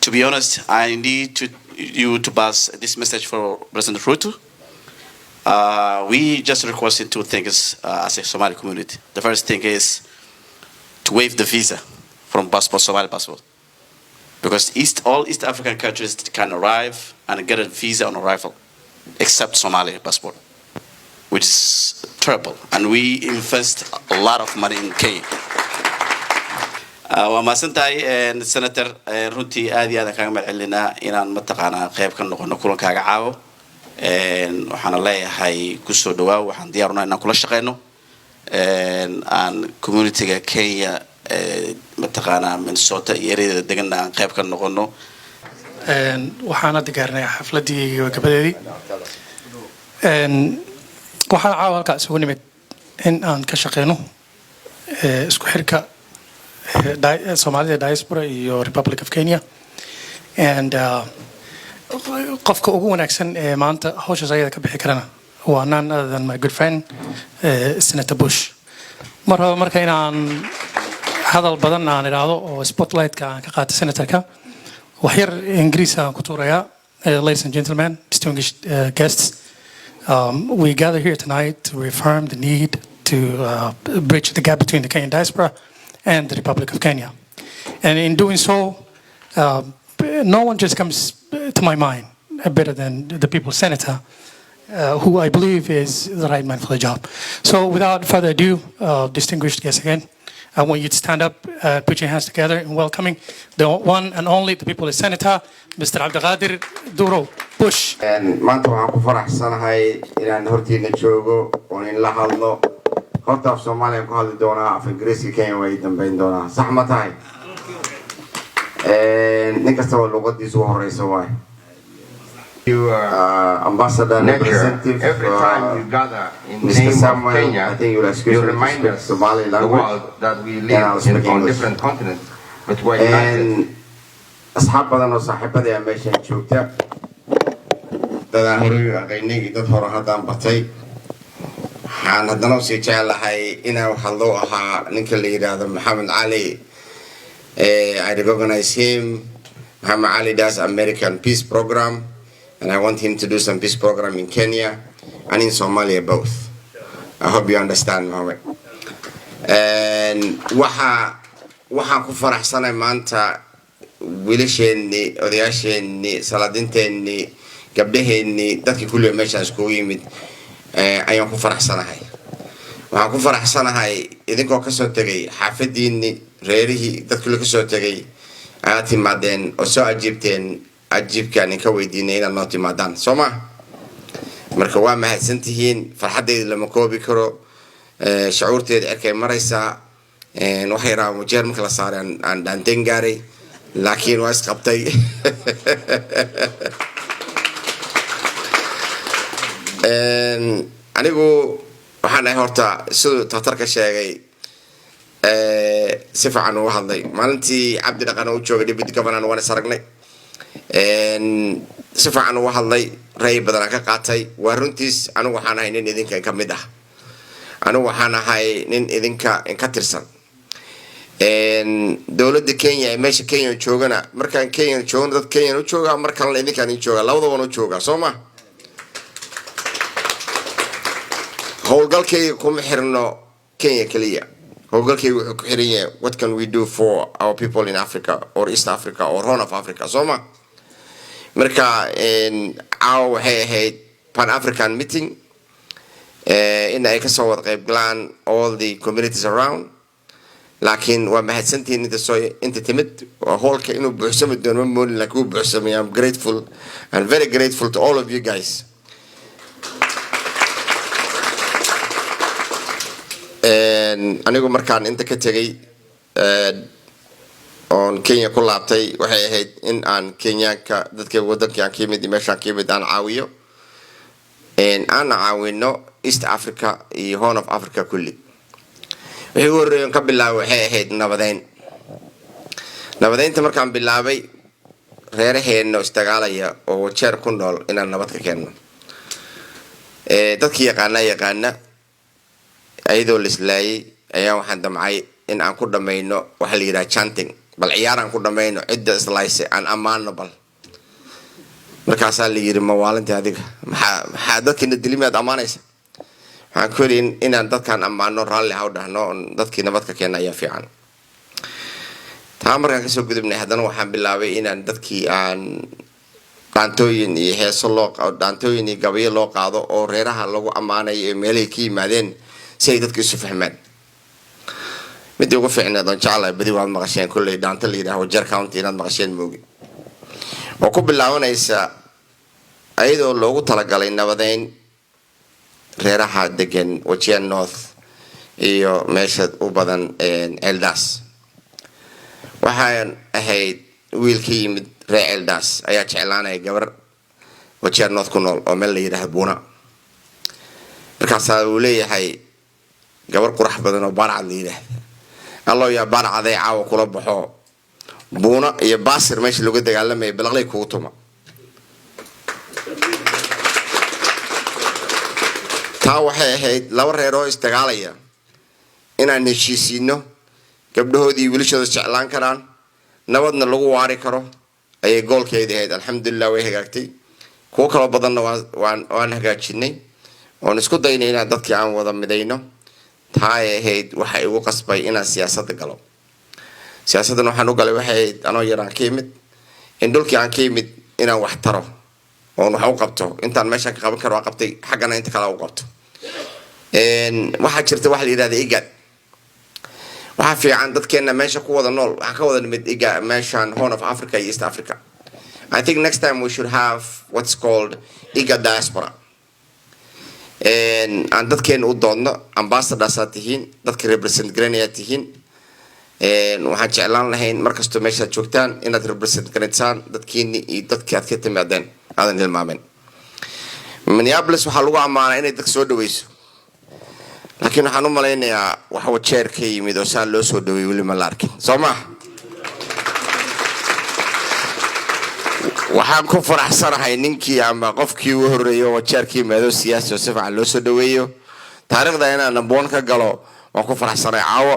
To be honest, I need you to pass this message for President Ruto. We just requested two things as a Somali community. The first thing is to waive the visa from Somali passport. Because all East African countries can arrive and get a visa on arrival, except Somali passport, which is terrible. And we invest a lot of money in Kenya. وماسنتاي سنتر runtii aad iyo aad kaaga mahadcelinaa inaan mataqaanaa qayb ka noqono kulankaaga caawo. waxaan leeyahay ku soo dhawaaw waxaan diyaar u nahay inaan kula shaqeyno aan community-ga Kenya mataqaanaa Minneasota iyo ereada degan aan qayb ka noqono. waxaan hadda gaarnay xafladii gabadheedii waxaan caawa halkaas isugu nimid in aan ka shaqeyno isku xirka Somalia Diaspora iyo Republic of Kenya. and qofka ugu wanaagsan ee maanta hawshaas ayada ka bixi karana waa none other than my good friend Senator Bush. مرة كنا هذا البدن عن العضو spotlight كقاعدة سنتركا وحير إنجليزا كتوريا. Ladies and gentlemen, distinguished guests, we gather here tonight to reaffirm the need to bridge the gap between the Kenyan diaspora and the Republic of Kenya. And in doing so, no one just comes to my mind better than the people's senator, who I believe is the right man for the job. So without further ado, distinguished guests again, I want you to stand up, put your hands together in welcoming the one and only, the people's senator, Mr. Abdelkader Duro Bush. maanta waxaan ku faraxsanahay inaan hortiina joogo oo in la hadlo horta af Soomaaliya ku hadli doonaa af Ingiriisi Kenya way dambeyn doonaa sax ma tahay nin kasta oo luqadiisu horeysa waay you ambassador representative every time you gather in the Mr. name Samuel, of Kenya, I think you'll excuse me remind to us speak Somali the language world that we live on different continents, but we're united. أصحاب بدن وصاحبة يا ماشي شوكتا دادان هروي أغيني داد هرو هادان بطي حان هدانو سيجعل هاي إنا وحلوها نكالي هذا محمد علي I recognize him. Muhammad Ali does American peace program and I want him to do some peace program in Kenya and in Somalia both. I hope you understand, Muhammad. And waxaan ku faraxsanay maanta wiilasheenni odayaasheenni salaadinteenni gabdhaheenni dadkii kulli meesha isku yimid ayaan ku faraxsanahay waxaan ku faraxsanahay idinkoo ka soo tagay xaafadiinni reerihii dadkii ka soo tagay aad timaadeen oo soo ajiibkaan ka weydiinay inaad noo timaadaan Soomaa marka waa mahadsantihiin farxadeeda lama koobi karo shucuurteeda arkay maraysa waxay raacaan wajeer marka la saaray aan dhaanteen gaaray laakiin waa isqabtay anigu waxaan ahay horta sidoo tatarka sheegay si fiican u hadlay maalintii cabdi dhaqan oo joogay deputy governor waan saragnay si fiican u hadlay ray badan ka qaatay waa runtiis anigu waxaan ahay nin idinka ka mid ah anigu waxaan ahay nin idinka ka tirsan dawladda Kenya ee meesha Kenya joogana markaan Kenya joogno dad Kenya u jooga markaan la idinkaan jooga labadaba u jooga Soomaa howlgalkay kuma xirno Kenya kaliya howlgalkay wuxuu ku xiran yahay what can we do for our people in Africa or East Africa or Horn of Africa Soomaa marka Caawa waxay ahayd Pan African meeting in ay ka soo wada qayb galaan all the communities around laakiin waa mahadsantiin inta timid howlka inuu buuxsamo doono moon la ku buuxsamay I'm grateful and very grateful to all of you guys anigu markaan inta ka tagay on Kenya ku laabtay waxay ahayd in aan Kenyaanka dadka wadanka ka yimid meeshaan ka yimid aan caawiyo aan caawino East Africa iyo Horn of Africa kulli wixii horreeyay ka bilaabay waxay ahayd nabadeynta markaan bilaabay reeraheena istagaalaya oo jeer ku nool inaan nabad ka keenno dadkii yaqaana ayadoo la islaayay ayaa waxaan damcay in aan ku dhamayno waxa la yiraahdo chanting bal ciyaaraan ku dhamayno cidda islaayay aan amaano bal markaas la yiri ma waalinta adiga maxaa dadkina dilimaad amaanaysa waxaan ku yiri inaan dadkan amaano raalli ha u dhahno dadkii nabad ka keenay ayaa fiican taa markaan ka soo gudubnay haddana waxaan bilaabay inaan dadkii aan dhaantooyin iyo heeso dhaantooyin iyo gabayo loo qaado oo reeraha lagu amaanayo ee meelaha ka yimaadeen si ay dadku isu fahmaan midii ugu fiicnayd oo jacayl badi waad maqasheen kulay dhaanta la yiraahdo Wajeer County inaad maqasheen moogi oo ku bilaabanaysa ayadoo loogu talagalay nabadeyn reeraha degan Wajeer North iyo meesha u badan Eldas waxaan ahayd wiil ka yimid reer Eldas ayaa jeclaanay gabar Wajeer North ku nool oo meel la yiraahdo Buuna markaas uu leeyahay gabar qurux badan oo barcad leeyahay allo ya barcad ay Caawa kula baxo Buuna iyo Baasir meesha lagu dagaalamay balaqlay ku tuma taa waxay ahayd laba reer oo istagaalaya inaan heshiisiino gabdhahoodii wiilashooda jeclaan karaan nabadna lagu waari karo ayay goolkeedii ahayd. alxamdulilah way hagaagtay. kuwo kala badanna waan hagaajinay oon isku daynay inaan dadkii aan wada midayno. taa ay ahayd waxa igu qasbay inaan siyaasadda galo. siyaasaddan waxaan u galay waxay ahayd anoo yaraan ka yimid in dhulkii aan ka yimid inaan wax taro oon wax u qabto. intaan meeshaan ka qaban karo waan qabtay, xaggana inta kale u qabto. waxaa jirta waxa la yidhahda igad. waxaa fiican dadkeena meesha ku wada nool waxaan ka wada nimid meeshaan Horn of Africa iyo East Africa. I think next time we should have what's called IGA Diaspora. aan dadkeena u doodno ambassadors aad tihiin, dadka represent garanaya tihiin. waxaan jeclaan lahayn markastoo meeshaad joogtaan inaad represent garaysaan dadkiini iyo dadkii aad ka timaadeen aadan hilmaamen. Minneapolis waxaa lagu ammaanaa inay dadka soo dhaweyso, laakiin waxaan u malaynayaa wax wajeer ka yimid oo saan loo soo dhaweeyay weli ma la arkin, soo maaha? waxaan ku faraxsanahay ninkii ama qofkii u horreeyay oo wajeer ka yimaado siyaasi oo si fiican loo soo dhaweeyo. taariikhda inaan namboon ka galo waan ku faraxsanahay. caawo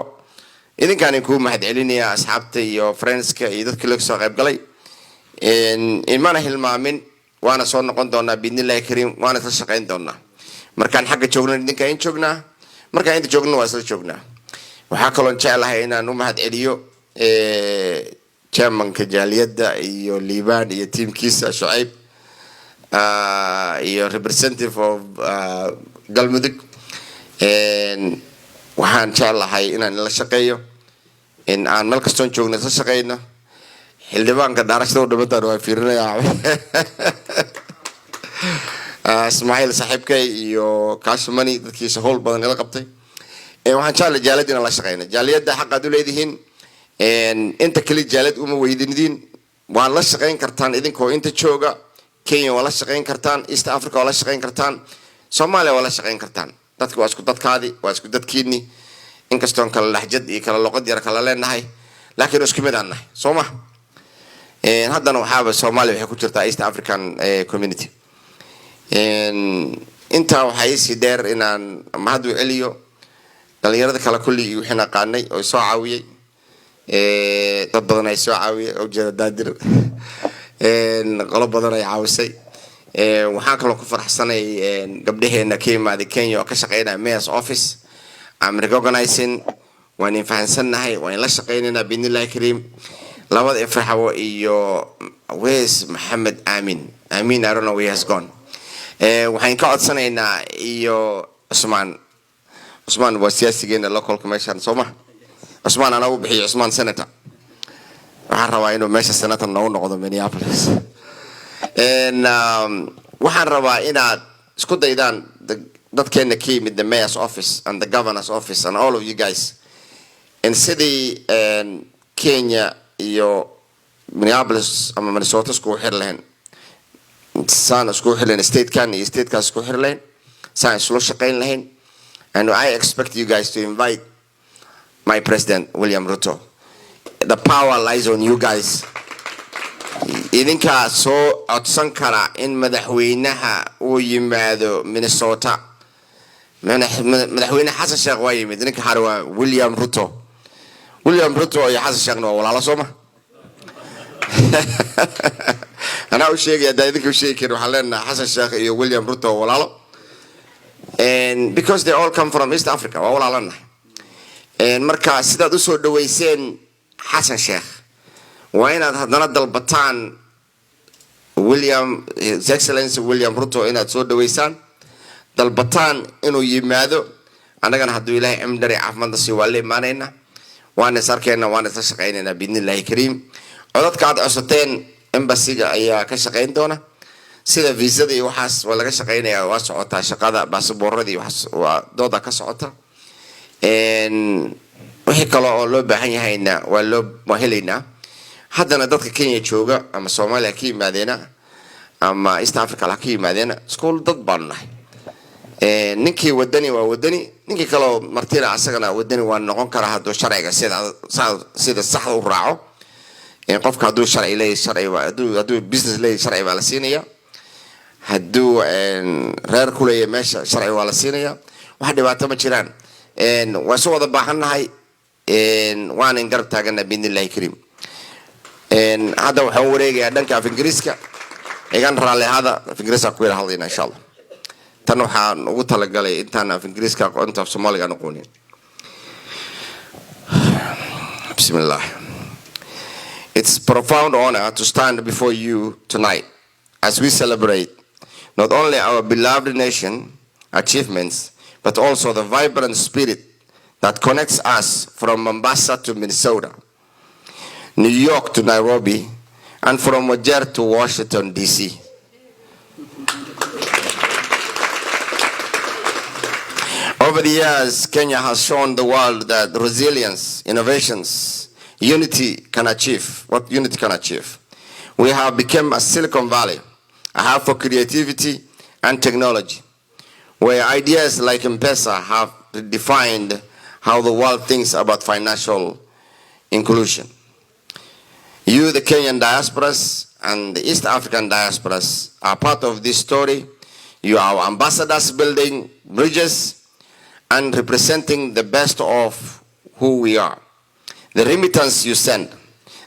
idinkaan kuu mahadcelinayaa asxaabta iyo friendska iyo dadkii laga soo qayb galay. imana hilmaamin, waana soo noqon doonaa biidnillaahi kariim, waana isla shaqayn doonaa. markaan xagga joogno idinka in joognaa, markaan inta joogno waa isla joognaa. waxaa kaloon jeclahay inaan u mahadceliyo chairmanka jaaliyadda iyo liibaan iyo tiimkiisa Shucayb iyo representative of galmudug. waxaan jeclahay inaan la shaqeeyo, in aan meel kastoon joogno isla shaqeyno. xildhibaanka daarashada u dhimataan waa fiirinayaa Ismaaciil saaxiibkay iyo Kaashmani dadkiisa howl badan ila qabtay. waxaan jeclahay jaaliyadda inaan la shaqeyno. jaaliyadda xaqaad u leedihiin. inta kali jaaliyad uma weydinidin, waan la shaqeyn kartaan idinkoo inta jooga. Kenya waa la shaqeyn kartaan, East Africa waa la shaqeyn kartaan, Soomaaliya waa la shaqeyn kartaan. dadku waa isku dadkaadi, waa isku dadkiini. inkastoon kala laxjad iyo kala luqad yar kala leenahay, laakiin isku mid aan nahay, soo ma? haddana waxaaba Soomaaliya waxay ku jirtaa East African community. intaa waxaa isii dheer inaan mahad u celiyo dhalinyarada kale kulli wixii naqaanay oo soo caawiyay. dad badan ay soo caawiyay oo jeeda daadir. qolo badan ay caawisay. waxaan kaloo ku faraxsanay gabdhaheena ka yimaaday Kenya oo ka shaqeynaya mayor's office. I'm recognizing, waan fahansanahay, waan la shaqeynaynaa biidnillaahi kariim. labada Ifraxawo iyo Wees Maxamed Aamin, I don't know where he has gone. waxaan ka codsanaynaa iyo Usmaan waa siyaasigeena localka meeshaan, soo ma? Usmaan anaa u bixiyo Usmaan senator. waxaan rabaa inuu meesha senator noogu noqdo Minneapolis. waxaan rabaa inaad isku daydaan dadkeena ka yimid the mayor's office and the governor's office and all of you guys, in sidii Kenya iyo Minneapolis ama Minnesota isku xir lahayn, saan isku xir lahayn, statekan iyo statekaas isku xir lahayn, saan isla shaqeyn lahayn. and I expect you guys to invite my president William Ruto. The power lies on you guys. idinkaa soo codsan kara in madaxweynaha uu yimaado Minnesota. madaxweyne xasan sheekh waa yimid, ninka xar waa William Ruto iyo xasan sheekhna waa walaalo, soo ma? anaa u sheegaya haddaa idinka u sheegi karin waxaan leenahay xasan sheekh iyo William Ruto waa walaalo. and because they all come from East Africa, waa walaalanahay. marka sidaad u soo dhaweyseen xasan sheekh waa inaad haddana dalbataan His Excellency William Ruto inaad soo dhaweysaan, dalbataan inuu yimaado. annagana hadduu ilaahay cimdari caafimaadna sii waa la imaanaynaa, waana is arkeenna, waana isla shaqaynaynaa biidnillaahi kariim. codadka aad codsateen embassiga ayaa ka shaqayn doona. sida viisada iyo waxaas waa laga shaqaynayaa, waa socotaa shaqada. baasaboorradii waa dooda ka socota. wixii kale oo loo baahan yahayna waa helaynaa. haddana dadka Kenya jooga ama Soomaaliya ka yimaadeena ama East Africa la ka yimaadeena, iskuul dad baan nahay. ninkii wadani waa wadani, ninkii kale martida asagana wadani waa noqon karaa hadduu sharciga sida saxda u raaco. qofka hadduu sharci leeyahay sharci waa, hadduu business leeyahay sharci baa la siinaya. hadduu reer ku leeyahay meesha sharci waa la siinaya. wax dhibaato ma jiraan. waan soo wada baahannahay waanan garab taagana biidnillahi kariim hadda waxaan wareegayaa dhanka af ingiriiska igan raalli ahada af ingiriiska ku yara hadlayna insha allah tan waxaan ugu talagalay intaan af ingiriiska aqoonta af soomaaliga aan aqoonin bismillah. It's a profound honor to stand before you tonight as we celebrate not only our beloved nation achievements, but also the vibrant spirit that connects us from Mombasa to Minnesota, New York to Nairobi, and from Wajer to Washington, D.C. Over the years, Kenya has shown the world that resilience, innovations, unity can achieve, what unity can achieve. We have become a Silicon Valley, a hub for creativity and technology, where ideas like M-Pesa have defined how the world thinks about financial inclusion. You, the Kenyan diasporas and the East African diasporas, are part of this story. You are our ambassadors building bridges and representing the best of who we are. The remittance you send,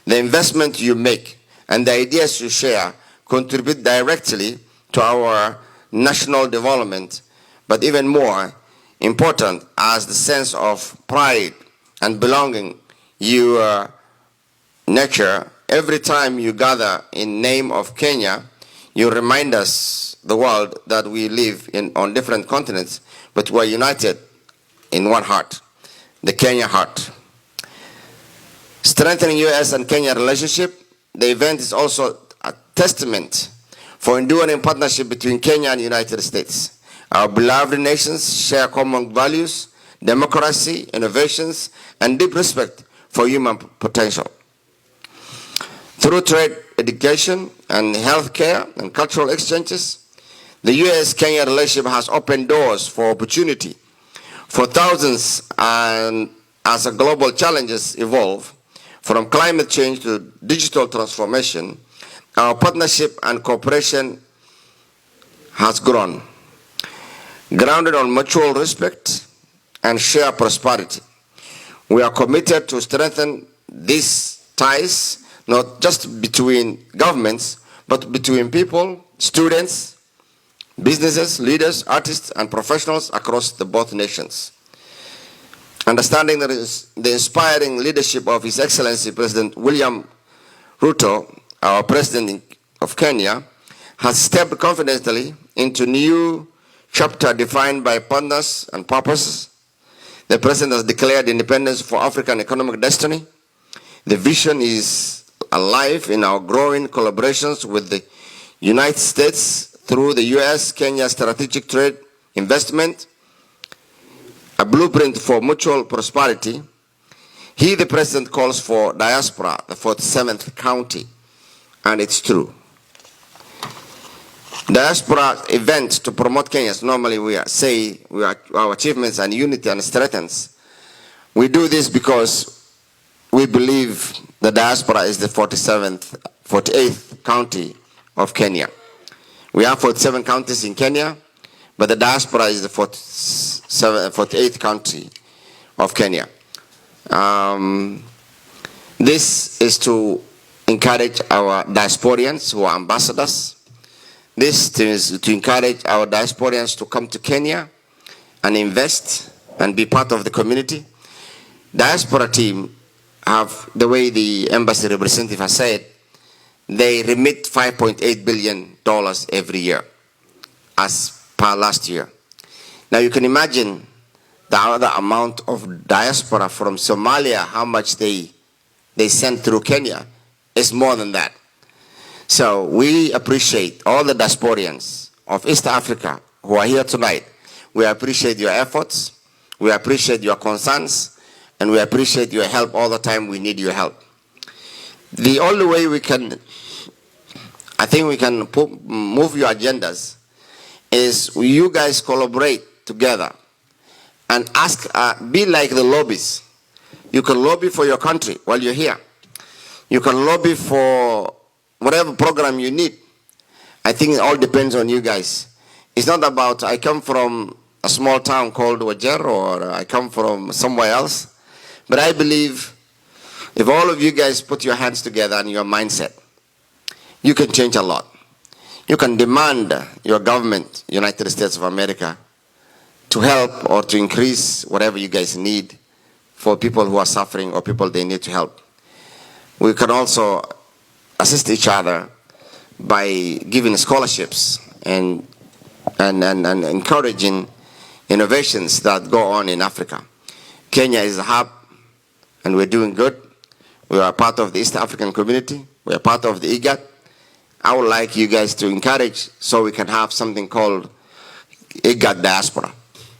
the investment you make, and the ideas you share contribute directly to our national development, but even more important as the sense of pride and belonging you nurture. Every time you gather in name of Kenya, you remind us, the world, that we live on different continents, but we're united in one heart, the Kenya heart. Strengthening U.S. and Kenya relationship, the event is also a testament for enduring partnership between Kenya and the United States. Our beloved nations share common values, democracy, innovations, and deep respect for human potential. Through trade, education, and healthcare and cultural exchanges, the U.S.-Kenya relationship has opened doors for opportunity for thousands, and as the global challenges evolve, from climate change to digital transformation, our partnership and cooperation has grown, grounded on mutual respect and shared prosperity. We are committed to strengthen these ties, not just between governments, but between people, students, businesses, leaders, artists, and professionals across both nations. Understanding the inspiring leadership of His Excellency President William Ruto, our President of Kenya, has stepped confidently into new chapter defined by partners and purposes. The President has declared independence for African economic destiny. The vision is alive in our growing collaborations with the United States through the U.S.-Kenya strategic trade investment, a blueprint for mutual prosperity. He, the President, calls for Diaspora, the 47th county, and it's true. Diaspora events to promote Kenyans, normally our achievements and unity and strengthens. We do this because we believe the diaspora is the 48th county of Kenya. We have 47 counties in Kenya, but the diaspora is the 48th county of Kenya. This is to encourage our diasporians who are ambassadors. This is to encourage our diasporians to come to Kenya and invest and be part of the community. Diaspora team have, the way the embassy representative has said, they remit $5.8 billion every year as per last year. Now you can imagine the other amount of diaspora from Somalia, how much they send through Kenya is more than that. So we appreciate all the diasporians of East Africa who are here tonight. We appreciate your efforts, we appreciate your concerns, and we appreciate your help all the time. We need your help. The only way we can, I think we can move your agendas is you guys collaborate together and ask, be like the lobbies. You can lobby for your country while you're here. You can lobby for whatever program you need. I think it all depends on you guys. It's not about, I come from a small town called Wajer, or I come from somewhere else. But I believe if all of you guys put your hands together and your mindset, you can change a lot. You can demand your government, United States of America, to help or to increase whatever you guys need for people who are suffering or people they need to help. We can also assist each other by giving scholarships and encouraging innovations that go on in Africa. Kenya is a hub, and we're doing good. We are part of the East African community. We are part of the IGAD. I would like you guys to encourage so we can have something called IGAD Diaspora.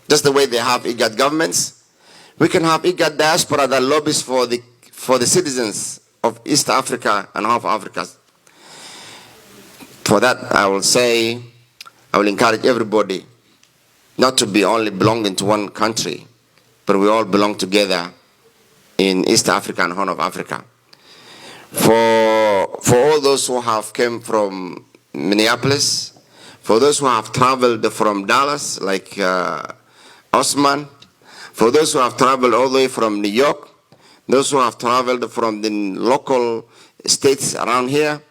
Just the way they have IGAD governments, we can have IGAD Diaspora that lobbies for the citizens of East Africa and half Africa. For that, I will encourage everybody not to be only belonging to one country, but we all belong together in East Africa and Horn of Africa. For all those who have come from Minneapolis, for those who have traveled from Dallas, like Osman, for those who have traveled all the way from New York, those who have traveled from the local states around here,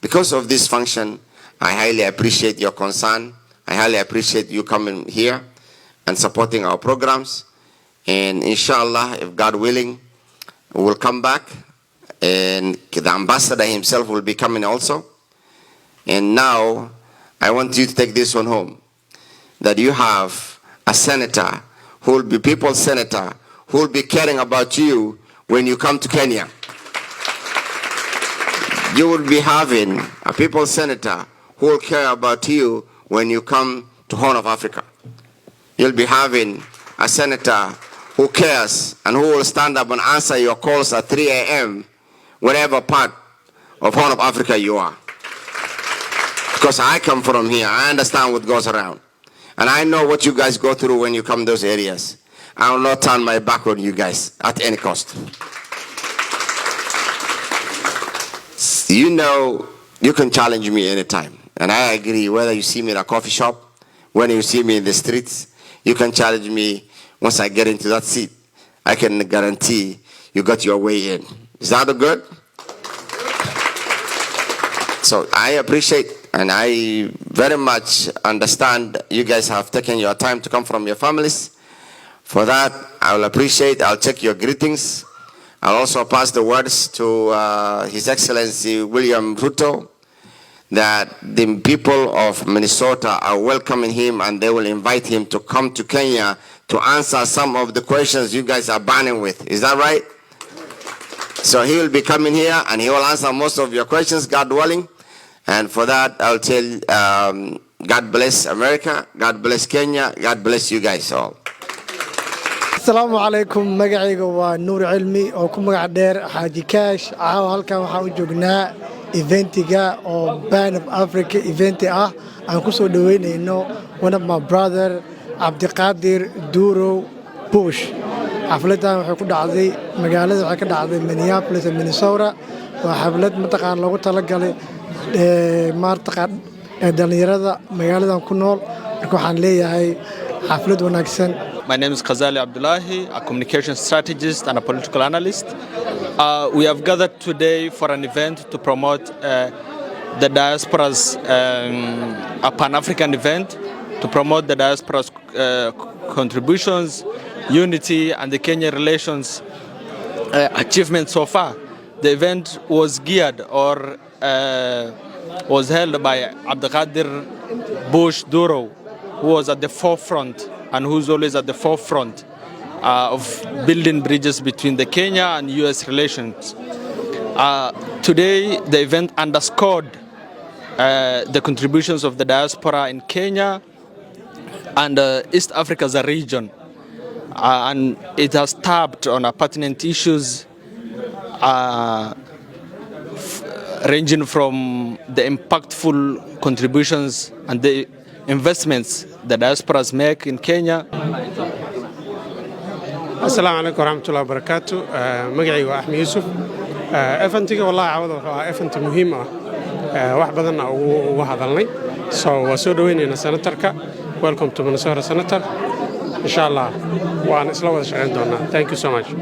because of this function, I highly appreciate your concern. I highly appreciate you coming here and supporting our programs. And inshallah, if God willing, we will come back, and the ambassador himself will be coming also. And now, I want you to take this one home, that you have a senator who will be people's senator, who will be caring about you when you come to Kenya. You will be having a people's senator who will care about you when you come to Horn of Africa. You'll be having a senator who cares and who will stand up and answer your calls at 3 a.m. whatever part of Horn of Africa you are. Because I come from here, I understand what goes around. And I know what you guys go through when you come to those areas. I will not turn my back on you guys at any cost. You know, you can challenge me anytime. And I agree, whether you see me in a coffee shop, when you see me in the streets, you can challenge me. Once I get into that seat, I can guarantee you got your way in. Is that good? So I appreciate and I very much understand you guys have taken your time to come from your families. For that, I will appreciate. I'll take your greetings. I'll also pass the words to His Excellency William Ruto, that the people of Minnesota are welcoming him and they will invite him to come to Kenya to answer some of the questions you guys are burning with. Is that right? So he will be coming here and he will answer most of your questions, God willing. And for that, I'll tell God bless America, God bless Kenya, God bless you guys all. Assalamu alaikum, magacayga waa Nuur Cilmi oo ku magac dheer Xaaji Kaash. Halkan waxaan u joognaa eventiga oo Band of Africa event ah. Aan ku soo dhaweynayno one of my brother Abdiqaadir Duro Bush. Xafladan waxay ku dhacday magaalada waxay ka dhacday Minneapolis and Minnesota. Waa xaflad mataqaan loogu talagalay maartaqaan dhalinyarada magaaladan ku nool. Marka waxaan leeyahay xaflad wanaagsan. My name is Khazali Abdullahi, a communication strategist and a political analyst. We have gathered today for an event to promote the diaspora's, a Pan-African event, to promote the diaspora's contributions, unity, and the Kenyan relations achievements so far. The event was geared or was held by Abdiqaadir Bush Duro, who was at the forefront and who's always at the forefront of building bridges between the Kenya and US relations. Today, the event underscored the contributions of the diaspora in Kenya and East Africa as a region. And it has tapped on pertinent issues ranging from the impactful contributions and the investments the diasporas make in Kenya. Assalamu alaikum warahmatullahi wabarakatuh. Magacayga waa Axmed Yuusuf. Eventiga wallahi caawada waa event muhiim ah. Wax badan ugu hadalnay. So waa soo dhaweynayna senatarka welcome to Minnesota Senator. Inshallah, waan isla wada shaqayn doonaa. Thank you so much.